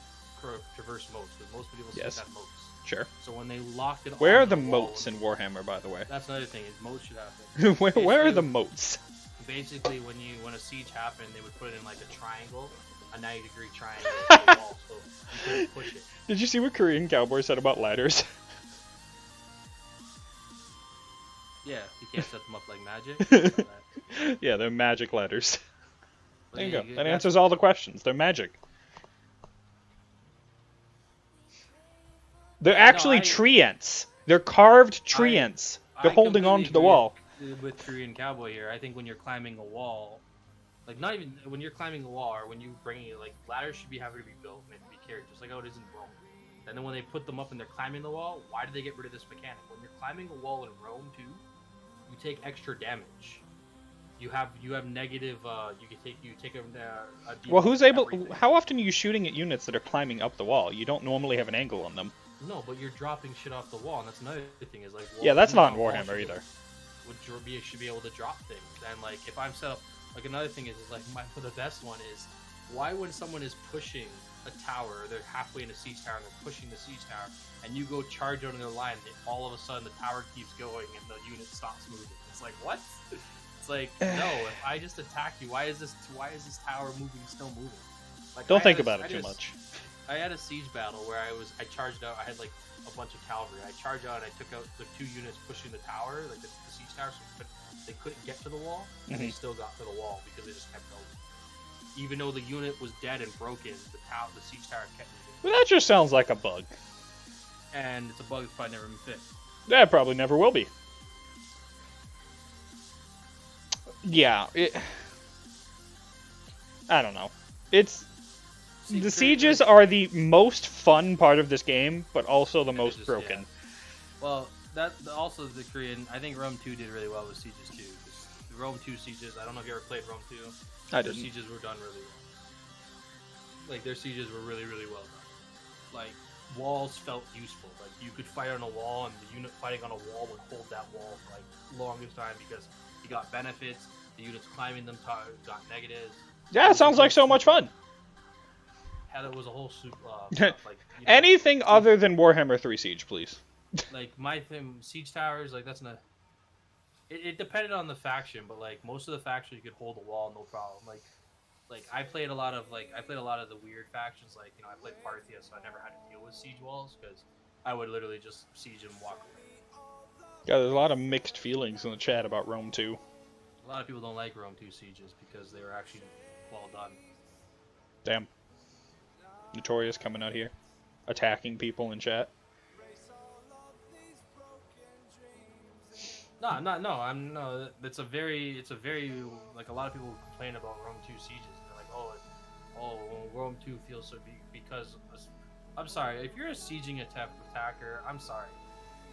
traverse moats, because most medieval cities Yes. had moats. Sure. So when they locked it, Where are onto the wall, moats in Warhammer, by the way? That's another thing. Is moats should happen. where are the moats? Basically, when a siege happened, they would put it in like a triangle, a 90-degree triangle to the wall, so you couldn't push it. Did you see what Korean Cowboy said about ladders? Yeah, you can't set them up like magic. You know that. Yeah, they're magic ladders. But There you yeah, go. That that's- answers all the questions. They're magic. They're actually I- treants. They're carved treants. They're I holding on to the completely wall. agree with Korean Cowboy here. I think when you're climbing a wall, like not even when you're climbing a wall or when you bringing it, like ladders should be having to be built and to be carried, just like how it is in Rome. And then when they put them up and they're climbing the wall, why do they get rid of this mechanic? When you're climbing a wall in Rome too, you take extra damage. You have negative. You take a Well, who's debuff able? everything. How often are you shooting at units that are climbing up the wall? You don't normally have an angle on them. No, but you're dropping shit off the wall, and that's another thing. Is like Yeah, that's not in wall Warhammer either. should be able to drop things, and like if I'm set up, like another thing is like the best one is why when someone is pushing a tower, they're halfway in a siege tower and they're pushing the siege tower, and you go charge on their line, all of a sudden the tower keeps going and the unit stops moving. It's like what? It's like no, if I just attack you, why is this tower moving still moving? Like, Don't think about it too much. I had a siege battle where I charged out. I had like a bunch of cavalry. I charged out and I took out the 2 units pushing the tower, like the siege tower, but they couldn't get to the wall, and they still got to the wall because they just kept going. Even though the unit was dead and broken, the siege tower kept moving. Well, that just sounds like a bug. And it's a bug that's probably never been fixed. That probably never will be. Yeah, I don't know. The sieges are the most fun part of this game, but also the most just- broken. yeah. Well, also the Korean. I think Rome 2 did really well with sieges too. 'Cause the Rome 2 sieges. I don't know if you ever played Rome 2. I Their didn't. sieges were done really well. Like their sieges were really, really well done. Like walls felt useful. Like you could fight on a wall, and the unit fighting on a wall would hold that wall for like longest time because you got benefits. The units climbing them got negatives. Yeah, it sounds like so much fun. Hell, it was a whole soup. Stuff, like you know, Anything other than Warhammer 3 Siege, please. like my thing, siege towers, like that's not. It depended on the faction, but like most of the factions you could hold a wall no problem. Like I played a lot of the weird factions. Like I played Parthia, so I never had to deal with siege walls because I would literally just siege and walk away. Yeah, there's a lot of mixed feelings in the chat about Rome 2. A lot of people don't like Rome 2 sieges because they were actually well done. Damn. Notorious coming out here, attacking people in chat. No. It's a very like a lot of people complain about Rome 2 sieges. They're like, oh, Rome 2 feels so big because I'm sorry. If you're a sieging attacker, I'm sorry.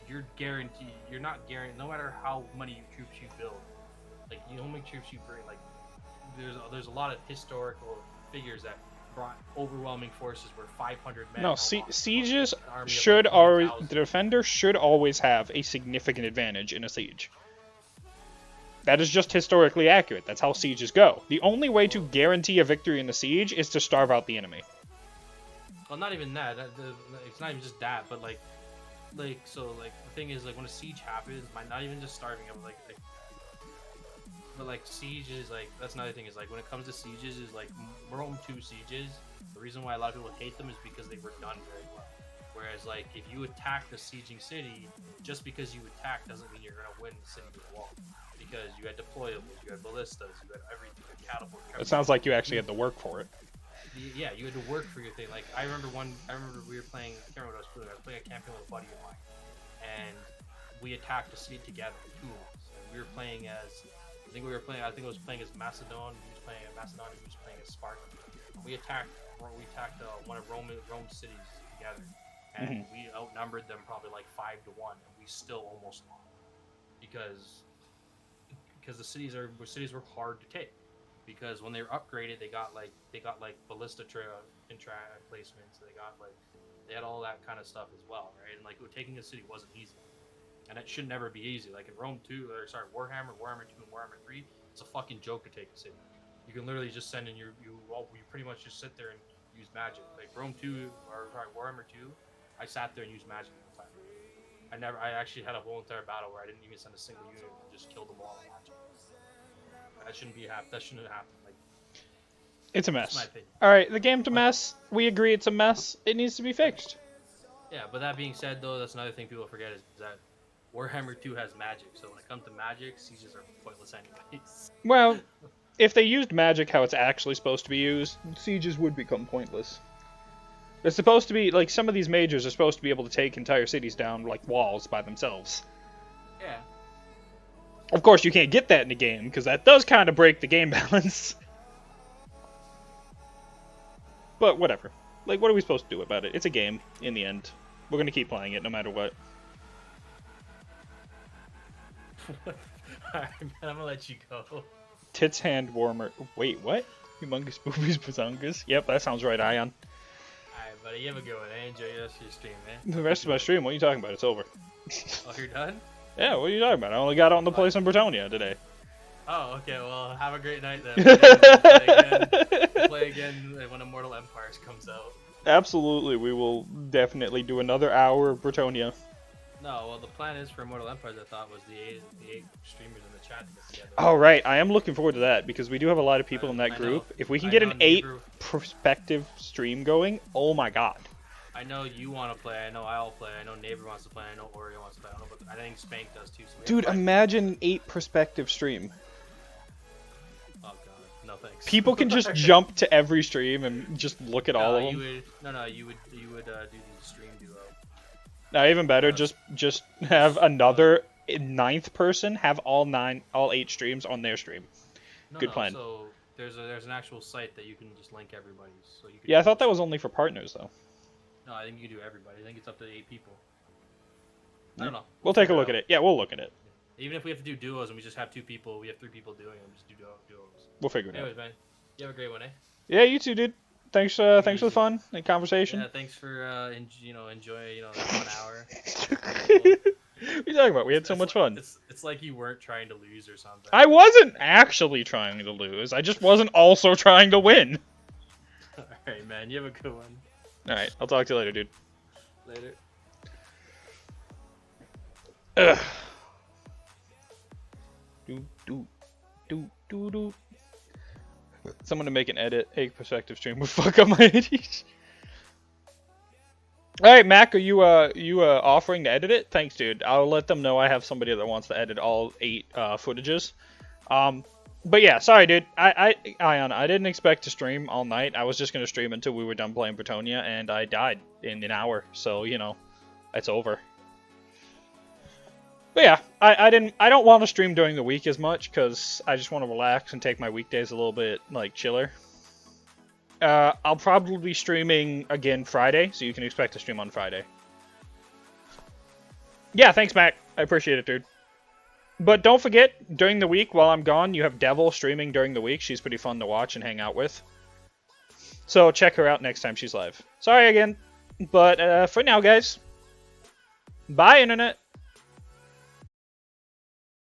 You're not guaranteed. No matter how many troops you build, like how many troops you bring, like there's a lot of historical figures that brought overwhelming forces where 500 men. No, on sieges an army of, should like, always, 20,000. the defender should always have a significant advantage in a siege. That is just historically accurate. That's how sieges go. The only way to guarantee a victory in the siege is to starve out the enemy. Well, not even that. It's not even just that, but like the thing is, like when a siege happens, not even just starving them, but like Siege is like, that's another thing, is like when it comes to sieges, is like Rome 2 sieges, the reason why a lot of people hate them is because they were done very well. Whereas like if you attack the sieging city, just because you attack doesn't mean you're gonna win the city with a wall. Because you had deployables, you had ballistas, you had everything, you had catapult. It sounds like you actually had to work for it. Yeah, you had to work for your thing. Like I remember we were playing, I can't remember what I was doing. I was playing a campaign with a buddy of mine, and we attacked the city together, 2 of us. And we were playing as, I think it was playing as Macedon. He was playing as Macedon. He was playing as Sparta. We attacked one of Rome's cities together, and we outnumbered them probably like 5 to 1, and we still almost won because the cities were hard to take. Because when they were upgraded, they got like ballista emplacements. They had all that kind of stuff as well, right? And like taking a city wasn't easy, and it should never be easy. Like in Warhammer 2, and Warhammer 3, it's a fucking joke to take a city. You can literally just send in you pretty much just sit there and use magic. Like Warhammer 2, I sat there and used magic the whole time. I actually had a whole entire battle where I didn't even send a single unit and just killed them all with magic. That shouldn't happen. Like, It's a that's my mess. opinion. Alright, the game's a mess. We agree it's a mess. It needs to be fixed. Yeah, but that being said, though, that's another thing people forget is that Warhammer 2 has magic. So when it comes to magic, sieges are pointless anyways. Well, if they used magic how it's actually supposed to be used, sieges would become pointless. They're supposed to be, like, some of these majors are supposed to be able to take entire cities down, like, walls by themselves. Yeah. Of course, you can't get that in the game, because that does kind of break the game balance. But whatever. Like, what are we supposed to do about it? It's a game, in the end. We're going to keep playing it, no matter what. Alright, man, I'm gonna let you go. Tits hand warmer. Wait, what? Humongous boobies bazongas? Yep, that sounds right, Ion. Alright, buddy, you have a good one. I enjoy the rest of your stream, man. The rest of my stream, what are you talking about? It's over. Oh, you're done? Yeah, what are you talking about? I only got on the place in Bretonnia today. Oh, okay, well, have a great night then. We'll play again when Immortal Empires comes out. Absolutely, we will definitely do another hour of Bretonnia. No, well, the plan is for Immortal Empires, I thought, was the eight streamers in the chat to get together. Oh, right, I am looking forward to that, because we do have a lot of people in that group. If we can get an 8 perspective stream going, oh my god. I know you want to play, I know I'll play, I know Neighbor wants to play, I know Oreo wants to play, I think Spank does too. So Dude, imagine an 8 perspective stream. Oh god, no thanks. People can just jump to every stream and just look at all of them. You would do the stream duo. Now, even better, just have another 9th person have all 8 streams on their stream. Good plan. So there's an actual site that you can just link everybody. So you can Yeah, I thought that was only for partners though. No, I think you can do everybody. I think it's up to 8 people. I don't know. We'll take a look at it. Yeah, we'll look at it. Even if we have to do duos and we just have 2 people, we have 3 people doing them, just do duos. We'll figure it out. Anyways, man, you have a great one, eh? Yeah, you too, dude. Thanks for the fun and conversation. Yeah, thanks for enjoy that 1 hour. What are you talking about? We had so much fun. It's like you weren't trying to lose or something. I wasn't actually trying to lose. I just wasn't also trying to win. Alright, man. You have a good one. Alright, I'll talk to you later, dude. Later. Ugh. Do. Someone to make an edit, 8 perspective stream would fuck up my ADHD. Alright, Mac, are you offering to edit it? Thanks, dude. I'll let them know I have somebody that wants to edit all 8 footages. But yeah, sorry, dude. Ion, I didn't expect to stream all night. I was just gonna stream until we were done playing Bretonnia, and I died in an hour. So it's over. But yeah, I don't want to stream during the week as much because I just want to relax and take my weekdays a little bit chiller. I'll probably be streaming again Friday, so you can expect to stream on Friday. Yeah, thanks, Mac. I appreciate it, dude. But don't forget, during the week, while I'm gone, you have Devil streaming during the week. She's pretty fun to watch and hang out with. So check her out next time she's live. Sorry again, but for now, guys. Bye, Internet.